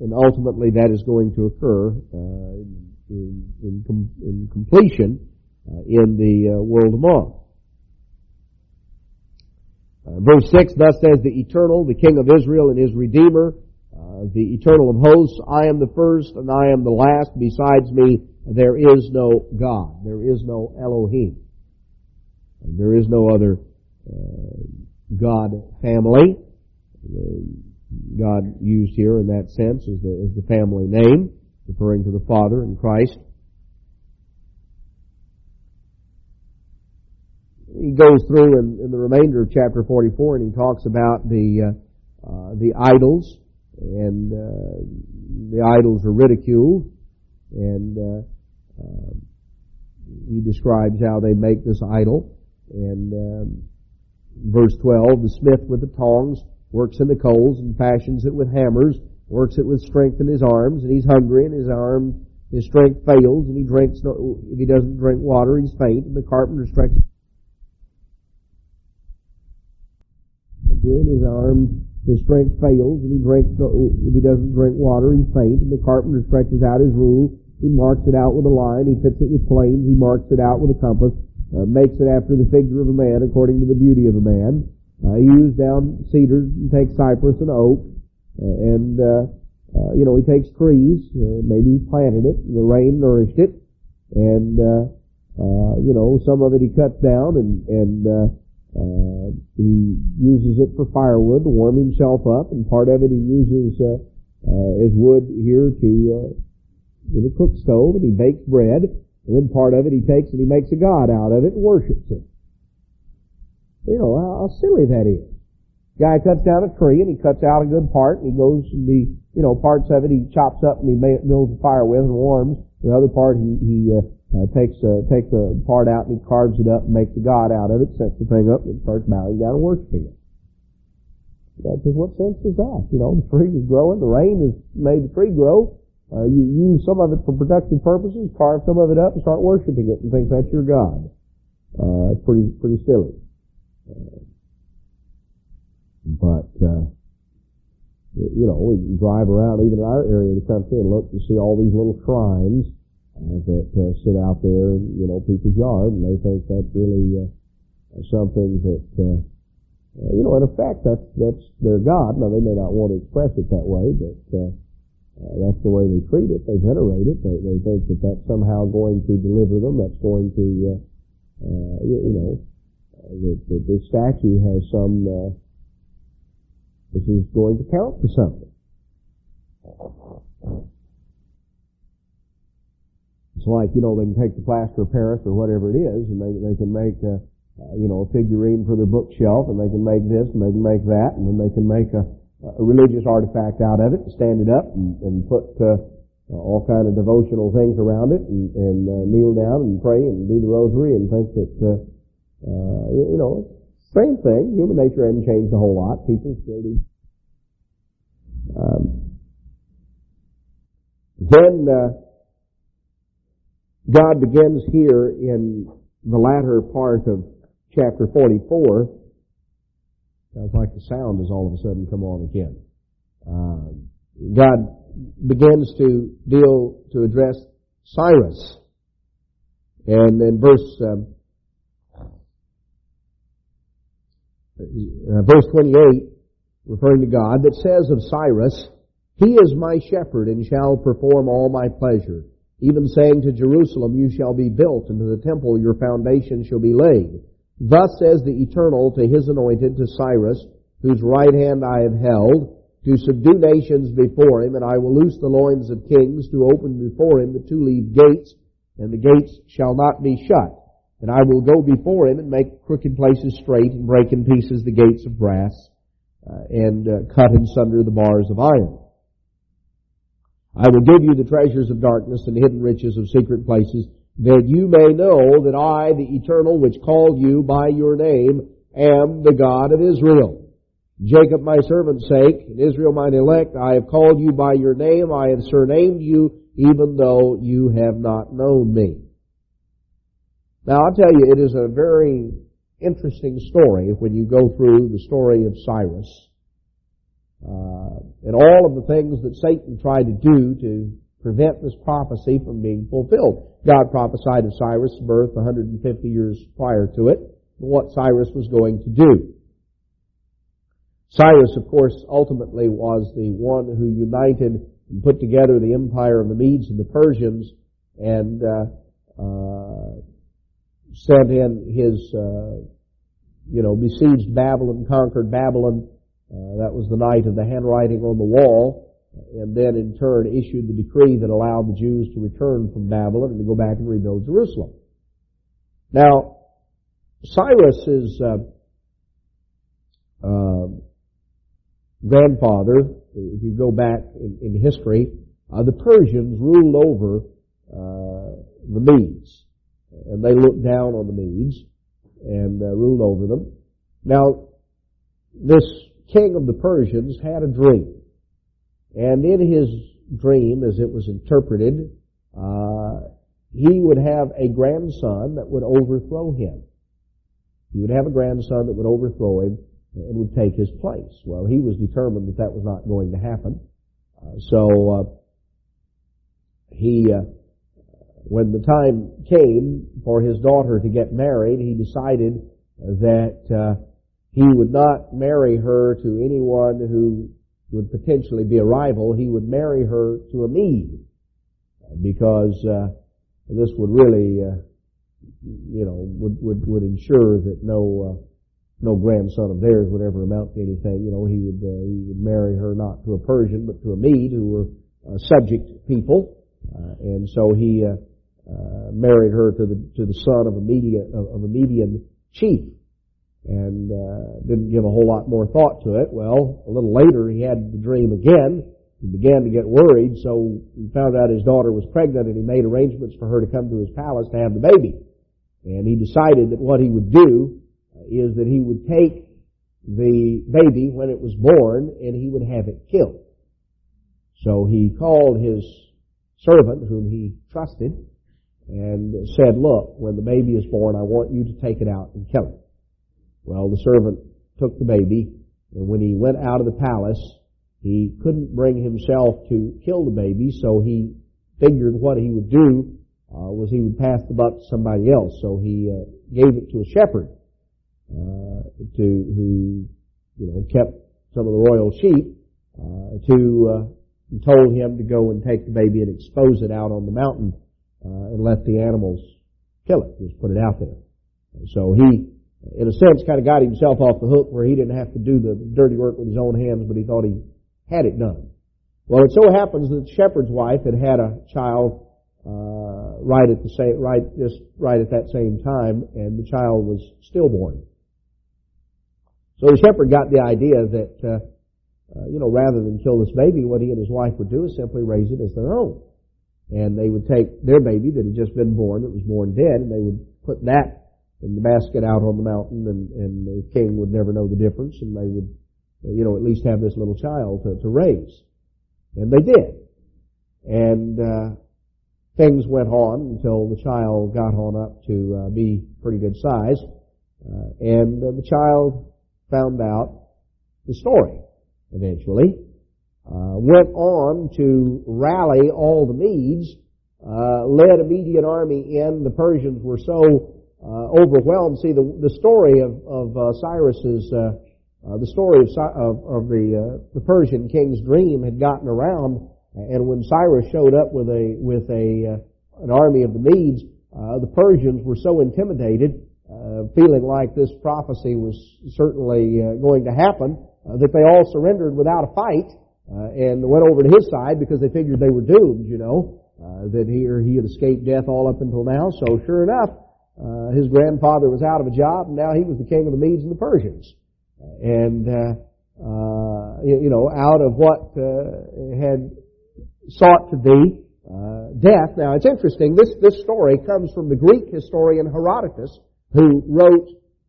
And ultimately that is going to occur in completion in the world tomorrow. Verse 6, thus says the Eternal, the King of Israel and His Redeemer, the Eternal of hosts, I am the first and I am the last. Besides me, there is no God. There is no Elohim. There is no other God family. God used here in that sense as the family name, referring to the Father and Christ. He goes through in the remainder of chapter 44 and he talks about the idols, and the idols are ridiculed, and he describes how they make this idol. And verse 12, the smith with the tongs works in the coals and fashions it with hammers, works it with strength in his arms, and he's hungry, and his strength fails, and if he doesn't drink water, he's faint, and the carpenter stretches in his arm, his strength fails, and if he doesn't drink water, he's faint, and the carpenter stretches out his rule, he marks it out with a line, he fits it with planes, he marks it out with a compass, makes it after the figure of a man, according to the beauty of a man. He hews down cedars and takes cypress and oak, and he takes trees, maybe he planted it, the rain nourished it, and some of it he cuts down, and he uses it for firewood to warm himself up, and part of it he uses as wood here with a cook stove, and he bakes bread, and then part of it he takes and he makes a god out of it and worships it. How silly that is. Guy cuts down a tree and he cuts out a good part, and he goes and parts of it he chops up and he builds a fire with and warms. The other part he takes the part out and he carves it up and makes a god out of it, sets the thing up, and starts bowing down and worshiping it. Because what sense is that? The tree is growing, the rain has made the tree grow. You use some of it for productive purposes, carve some of it up and start worshiping it and think that's your God. It's pretty silly. We drive around even in our area of the country and look to see all these little shrines that sit out there in, people's yard, and they think that's really something that, in effect, that's their God. Now, they may not want to express it that way, but that's the way they treat it. They venerate it. They think that that's somehow going to deliver them. That's going to, that this statue has some, this is going to count for something. It's like, they can take the plaster of Paris or whatever it is, and they can make a figurine for their bookshelf, and they can make this, and they can make that, and then they can make a religious artifact out of it, and stand it up, and put all kind of devotional things around it, and kneel down and pray and do the rosary, and think that, same thing. Human nature hasn't changed a whole lot. People still do. Then God begins here in the latter part of chapter 44. Sounds like the sound has all of a sudden come on again. God begins to address Cyrus. And in verse 28, referring to God, that says of Cyrus, He is my shepherd and shall perform all my pleasure. Even saying to Jerusalem, you shall be built, and to the temple your foundation shall be laid. Thus says the Eternal to His anointed, to Cyrus, whose right hand I have held, to subdue nations before him, and I will loose the loins of kings, to open before him the two-leaved gates, and the gates shall not be shut. And I will go before him and make crooked places straight, and break in pieces the gates of brass, and cut in sunder the bars of iron. I will give you the treasures of darkness and the hidden riches of secret places, that you may know that I, the Eternal, which called you by your name, am the God of Israel. Jacob my servant's sake, and Israel mine elect, I have called you by your name, I have surnamed you, even though you have not known me. Now I'll tell you, it is a very interesting story when you go through the story of Cyrus. And all of the things that Satan tried to do to prevent this prophecy from being fulfilled. God prophesied of Cyrus' birth 150 years prior to it, and what Cyrus was going to do. Cyrus, of course, ultimately was the one who united and put together the empire of the Medes and the Persians, and sent in his, besieged Babylon, conquered Babylon. That was the night of the handwriting on the wall, and then in turn issued the decree that allowed the Jews to return from Babylon and to go back and rebuild Jerusalem. Now, Cyrus's grandfather, if you go back in history, the Persians ruled over the Medes, and they looked down on the Medes and ruled over them. Now, this king of the Persians had a dream. And in his dream, as it was interpreted, he would have a grandson that would overthrow him. He would have a grandson that would overthrow him and would take his place. Well, he was determined that that was not going to happen. When the time came for his daughter to get married, he decided that he would not marry her to anyone who would potentially be a rival. He would marry her to a Mede, because this would really, would ensure that no grandson of theirs would ever amount to anything. He would marry her not to a Persian but to a Mede, who were subject people, and so he married her to the son of a Median chief. And didn't give a whole lot more thought to it. Well, a little later he had the dream again. He began to get worried, so he found out his daughter was pregnant, and he made arrangements for her to come to his palace to have the baby. And he decided that what he would do is that he would take the baby when it was born, and he would have it killed. So he called his servant, whom he trusted, and said, "Look, when the baby is born, I want you to take it out and kill it." Well, the servant took the baby, and when he went out of the palace, he couldn't bring himself to kill the baby, so he figured what he would do was he would pass the buck to somebody else. So he gave it to a shepherd who kept some of the royal sheep, and told him to go and take the baby and expose it out on the mountain and let the animals kill it, just put it out there. So he, in a sense, kind of got himself off the hook, where he didn't have to do the dirty work with his own hands, but he thought he had it done. Well, it so happens that the shepherd's wife had a child right at that same time, and the child was stillborn. So the shepherd got the idea that rather than kill this baby, what he and his wife would do is simply raise it as their own, and they would take their baby that had just been born, that was born dead, and they would put that in the basket out on the mountain, and the king would never know the difference, and they would, at least have this little child to raise. And they did. And things went on until the child got on up to be pretty good size, and the child found out the story eventually, went on to rally all the Medes, led a Median army in. The Persians were so overwhelmed. See, the story of Cyrus's, the story of the Persian king's dream had gotten around, and when Cyrus showed up with an army of the Medes, the Persians were so intimidated, feeling like this prophecy was certainly going to happen, that they all surrendered without a fight and went over to his side, because they figured they were doomed. That he had escaped death all up until now. So sure enough, his grandfather was out of a job, and now he was the king of the Medes and the Persians. And out of what had sought to be death. Now, it's interesting. This story comes from the Greek historian Herodotus, who wrote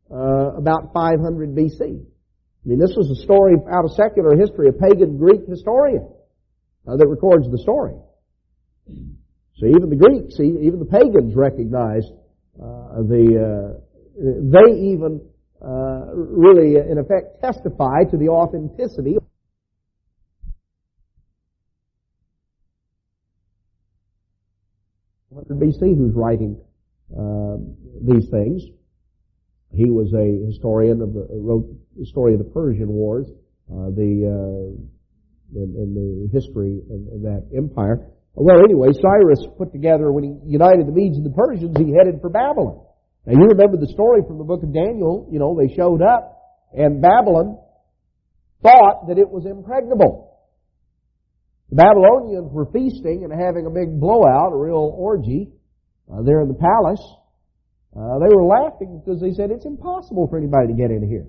about 500 B.C. I mean, this was a story out of secular history, a pagan Greek historian that records the story. So even the Greeks, even the pagans recognized they even really, in effect, testify to the authenticity of BC, who's writing these things. He was a historian wrote the story of the Persian Wars, and the history of that empire. Well, anyway, Cyrus put together, when he united the Medes and the Persians, he headed for Babylon. Now, you remember the story from the book of Daniel. You know, they showed up, and Babylon thought that it was impregnable. The Babylonians were feasting and having a big blowout, a real orgy, there in the palace. They were laughing because they said, it's impossible for anybody to get in here.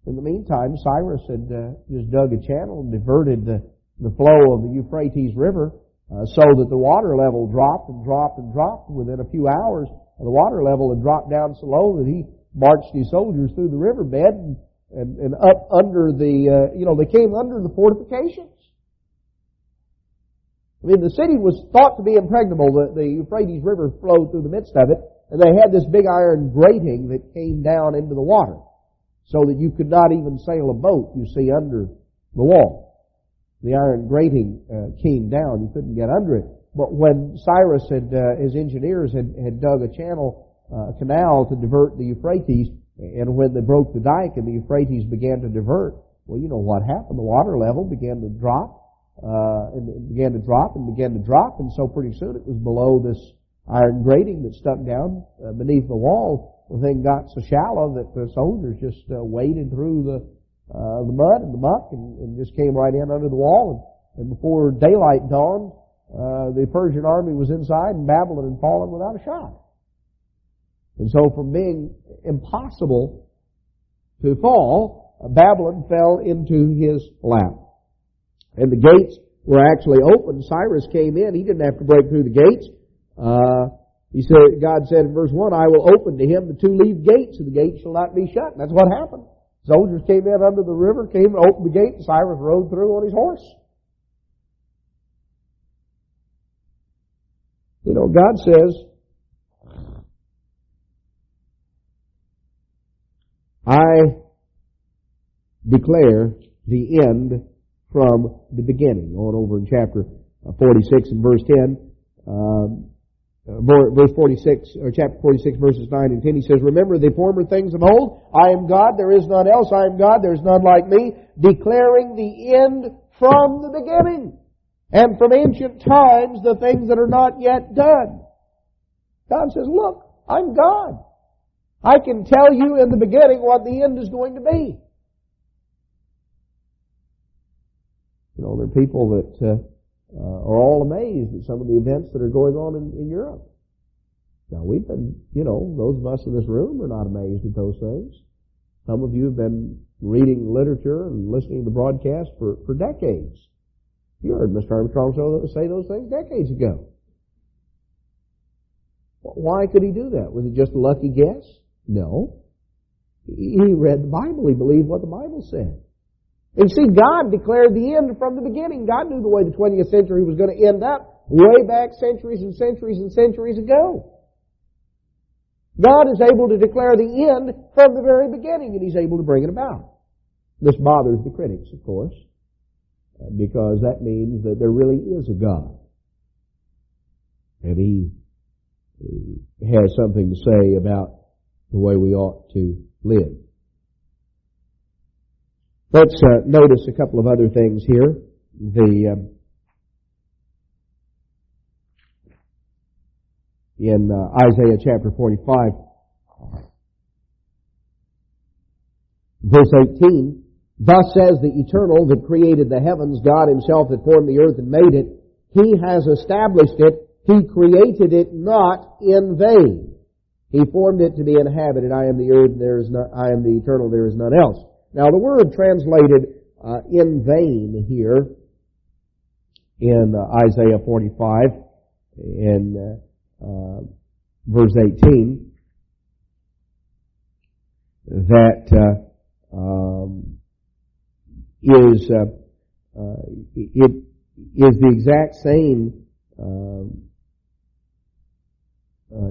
In the meantime, Cyrus had just dug a channel and diverted the flow of the Euphrates River so that the water level dropped and dropped and dropped. Within a few hours, the water level had dropped down so low that he marched his soldiers through the riverbed and up under they came under the fortifications. I mean, the city was thought to be impregnable. The Euphrates River flowed through the midst of it, and they had this big iron grating that came down into the water so that you could not even sail a boat, you see, under the wall. The iron grating came down. You couldn't get under it. But when Cyrus his engineers had dug a canal to divert the Euphrates, and when they broke the dike and the Euphrates began to divert, well, you know what happened. The water level began to drop, and began to drop, and so pretty soon it was below this iron grating that stuck down beneath the wall. The thing got so shallow that the soldiers just waded through the mud and the muck and just came right in under the wall. And before daylight dawned, the Persian army was inside, and Babylon had fallen without a shot. And so from being impossible to fall, Babylon fell into his lap. And the gates were actually open. Cyrus came in. He didn't have to break through the gates. God said in verse 1, I will open to him the two-leaved gates, and the gates shall not be shut. And that's what happened. Soldiers came in under the river, came and opened the gate, and Cyrus rode through on his horse. You know, God says, I declare the end from the beginning. On over in chapter 46 and verse 10. Verse 46, or chapter 46, verses 9 and 10, he says, Remember the former things of old. I am God, there is none else. I am God, there is none like me. Declaring the end from the beginning. And from ancient times, the things that are not yet done. God says, look, I'm God. I can tell you in the beginning what the end is going to be. You know, there are people that are all amazed at some of the events that are going on in Europe. Now, we've been, those of us in this room are not amazed at those things. Some of you have been reading literature and listening to the broadcast for decades. You heard Mr. Armstrong say those things decades ago. Why could he do that? Was it just a lucky guess? No. He read the Bible. He believed what the Bible said. And see, God declared the end from the beginning. God knew the way the 20th century was going to end up way back centuries and centuries and centuries ago. God is able to declare the end from the very beginning, and He's able to bring it about. This bothers the critics, of course, because that means that there really is a God. And He has something to say about the way we ought to live. Let's notice a couple of other things here. In Isaiah chapter 45, verse 18, Thus says the Eternal that created the heavens, God Himself that formed the earth and made it. He has established it. He created it not in vain. He formed it to be inhabited. I am the earth, I am the Eternal, there is none else. Now, the word translated in vain here in Isaiah 45 in verse 18 that it is the exact same.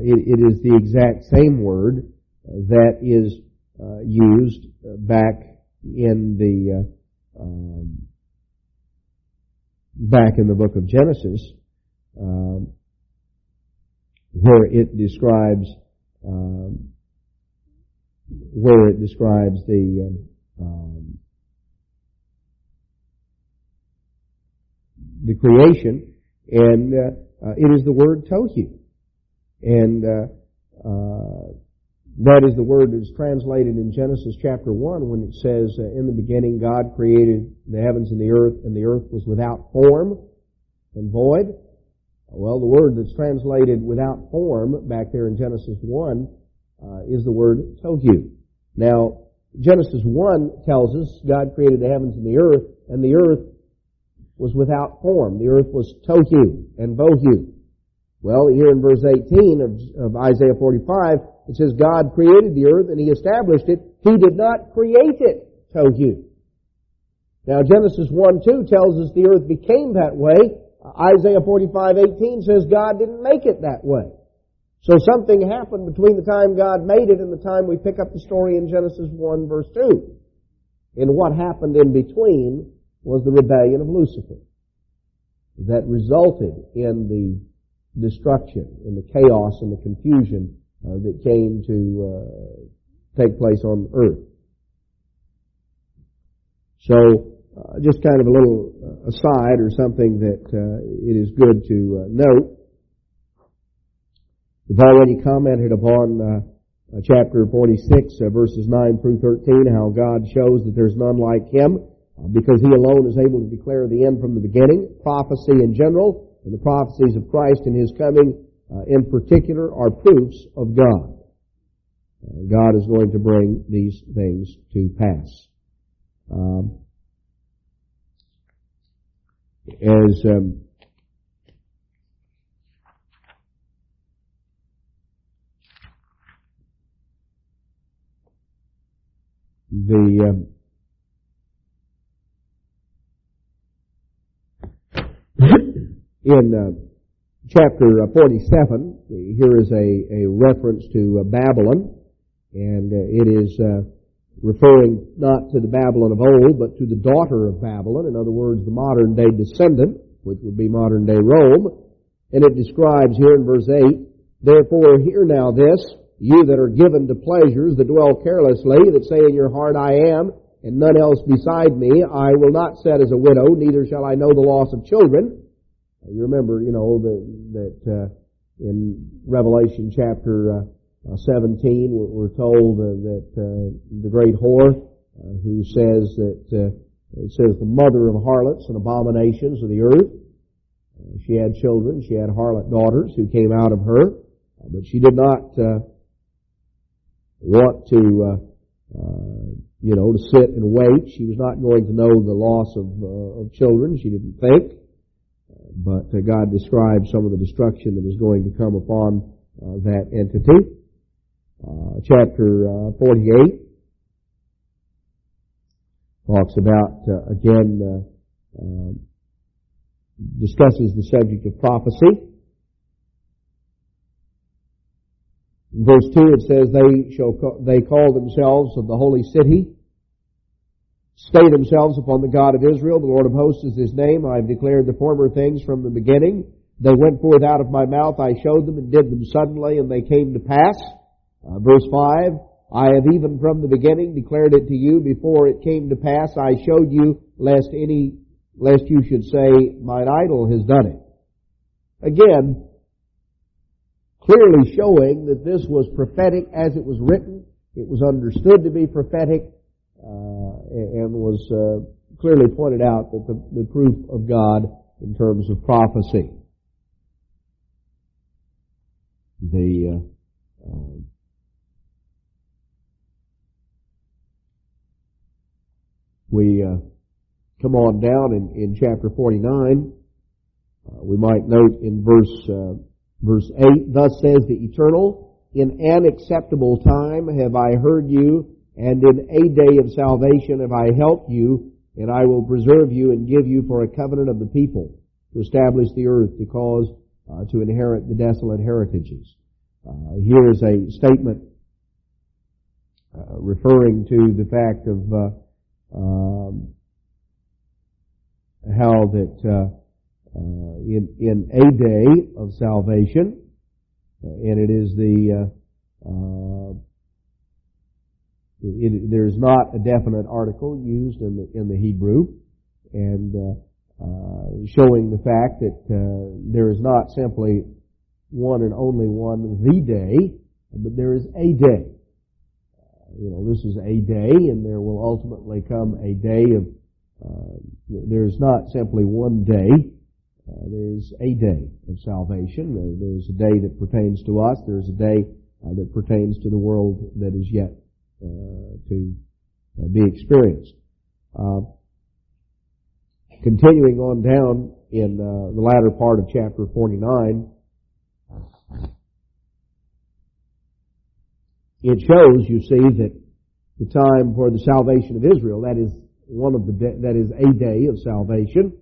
It is the exact same word that is used back in the book of Genesis, where it describes the creation, and it is the word tohu. And that is the word that is translated in Genesis chapter 1 when it says, in the beginning God created the heavens and the earth was without form and void. Well, the word that's translated without form back there in Genesis 1 is the word tohu. Now, Genesis 1 tells us God created the heavens and the earth was without form. The earth was tohu and bohu. Well, here in verse 18 of Isaiah 45, it says God created the earth and He established it. He did not create it, tohu. Now, Genesis 1:2 tells us the earth became that way. Isaiah 45:18 says God didn't make it that way. So something happened between the time God made it and the time we pick up the story in Genesis 1 verse 2. And what happened in between was the rebellion of Lucifer that resulted in the destruction, in the chaos and the confusion that came to take place on earth. So, just kind of a little aside or something that it is good to note. We've already commented upon chapter 46, verses 9 through 13, how God shows that there's none like Him, because He alone is able to declare the end from the beginning. Prophecy in general, and the prophecies of Christ and His coming in particular are proofs of God. God is going to bring these things to pass. In chapter 47, here is a reference to Babylon, and it is referring not to the Babylon of old, but to the daughter of Babylon, in other words, the modern-day descendant, which would be modern-day Rome. And it describes here in verse 8, "Therefore hear now this, you that are given to pleasures, that dwell carelessly, that say in your heart, I am, and none else beside me. I will not set as a widow, neither shall I know the loss of children." You remember, that in Revelation chapter 17, we're told that the great whore, who says that it says the mother of harlots and abominations of the earth. She had children. She had harlot daughters who came out of her, but she did not want to sit and wait. She was not going to know the loss of children. She didn't think. But God describes some of the destruction that is going to come upon that entity. Chapter 48 talks about, discusses the subject of prophecy. In verse 2 it says, they call themselves of the holy city, stay themselves upon the God of Israel. The Lord of hosts is His name. I have declared the former things from the beginning. They went forth out of my mouth. I showed them and did them suddenly, and they came to pass. Verse 5, I have even from the beginning declared it to you before it came to pass. I showed you lest you should say, mine idol has done it. Again, clearly showing that this was prophetic as it was written. It was understood to be prophetic. And was clearly pointed out that the proof of God in terms of prophecy. We come on down in chapter 49. We might note in verse 8, "Thus says the Eternal, in an acceptable time have I heard you, and in a day of salvation have I helped you, and I will preserve you and give you for a covenant of the people, to establish the earth, to cause to inherit the desolate heritages." Here is a statement referring to the fact of how that in a day of salvation, and it is there's not a definite article used in the Hebrew, and showing the fact that there is not simply one and only one, the day, but there is a day. This is a day, and there will ultimately come a day of, there's not simply one day, there's a day of salvation. There's a day that pertains to us. There's a day that pertains to the world that is yet to be experienced. Continuing on down in the latter part of chapter 49, it shows, you see, that the time for the salvation of Israel, that is that is a day of salvation.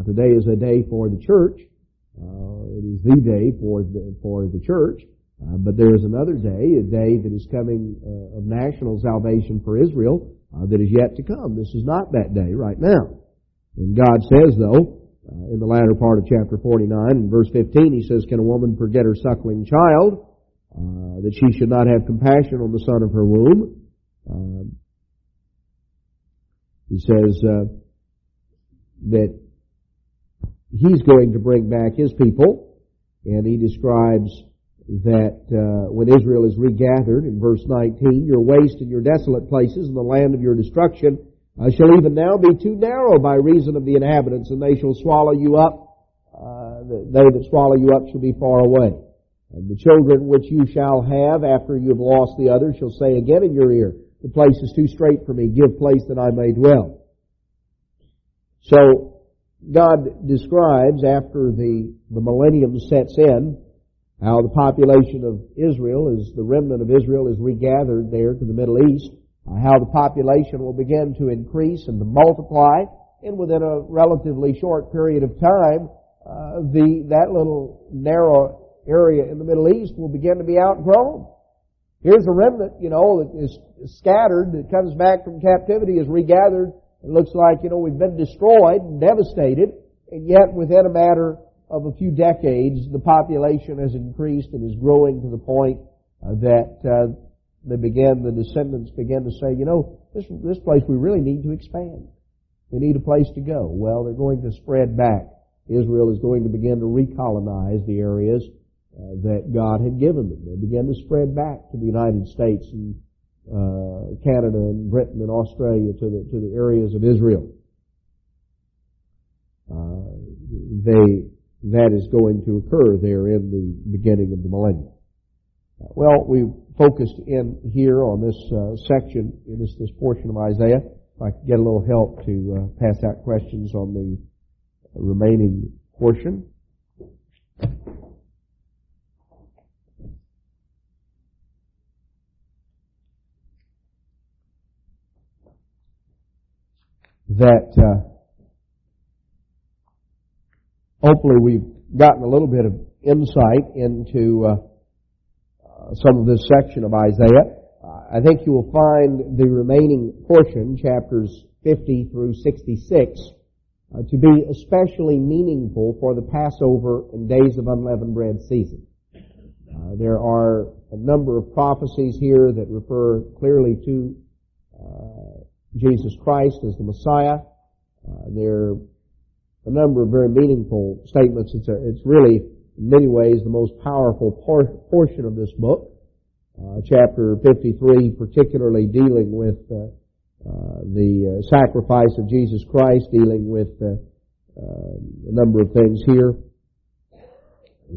Today is a day for the church. It is the day for the church. But there is another day, a day that is coming of national salvation for Israel that is yet to come. This is not that day right now. And God says, though, in the latter part of chapter 49, in verse 15, He says, "Can a woman forget her suckling child, that she should not have compassion on the son of her womb?" He says that He's going to bring back His people, and He describes that when Israel is regathered, in verse 19, "Your waste and your desolate places and the land of your destruction shall even now be too narrow by reason of the inhabitants, and they shall swallow you up. They that swallow you up shall be far away. And the children which you shall have after you have lost the others shall say again in your ear, The place is too strait for me. Give place that I may dwell." So God describes, after the millennium sets in, how the population of Israel, as the remnant of Israel is regathered there to the Middle East, how the population will begin to increase and to multiply, and within a relatively short period of time, that little narrow area in the Middle East will begin to be outgrown. Here's a remnant, that is scattered, that comes back from captivity, is regathered. It looks like, we've been destroyed and devastated, and yet within a matter of a few decades, the population has increased and is growing to the point that the descendants begin to say, this place we really need to expand. We need a place to go. Well, they're going to spread back. Israel is going to begin to recolonize the areas that God had given them. They begin to spread back to the United States and Canada and Britain and Australia, to the areas of Israel. That is going to occur there in the beginning of the millennium. Well, we focused in here on this section, in this portion of Isaiah. If I could get a little help to pass out questions on the remaining portion. That hopefully we've gotten a little bit of insight into some of this section of Isaiah. I think you will find the remaining portion, chapters 50 through 66, to be especially meaningful for the Passover and Days of Unleavened Bread season. There are a number of prophecies here that refer clearly to Jesus Christ as the Messiah. There are a number of very meaningful statements. It's really, in many ways, the most powerful portion of this book. Chapter 53 particularly dealing with the sacrifice of Jesus Christ, dealing with a number of things here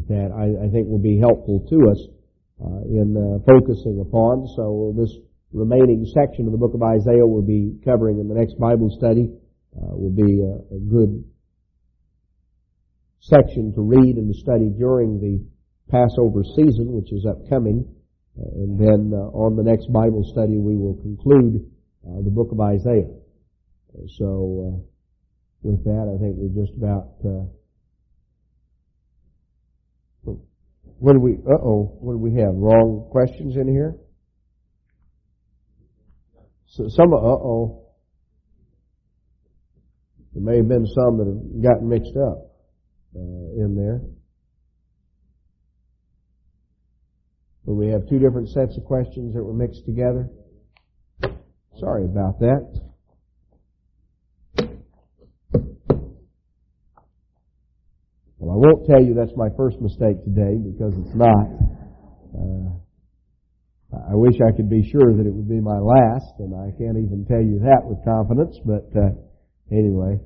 that I think will be helpful to us in focusing upon. So this remaining section of the book of Isaiah we'll be covering in the next Bible study will be a good section to read and to study during the Passover season, which is upcoming. And then on the next Bible study, we will conclude the book of Isaiah. So with that, I think we're just about... What do we have? Wrong questions in here? So there may have been some that have gotten mixed up in there. But we have two different sets of questions that were mixed together. Sorry about that. Well, I won't tell you that's my first mistake today, because it's not. I wish I could be sure that it would be my last, and I can't even tell you that with confidence, but anyway.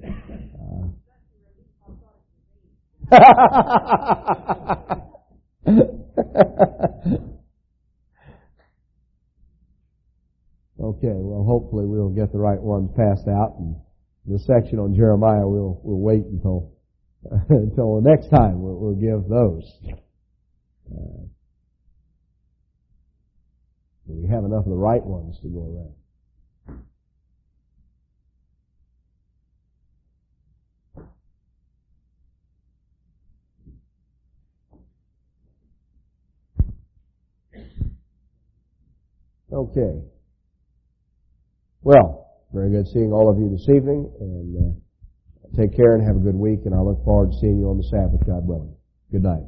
Okay, well, hopefully we'll get the right ones passed out, and the section on Jeremiah we'll wait until the next time we'll give those. We have enough of the right ones to go around. Okay. Well, very good seeing all of you this evening, and take care and have a good week, and I look forward to seeing you on the Sabbath, God willing. Good night.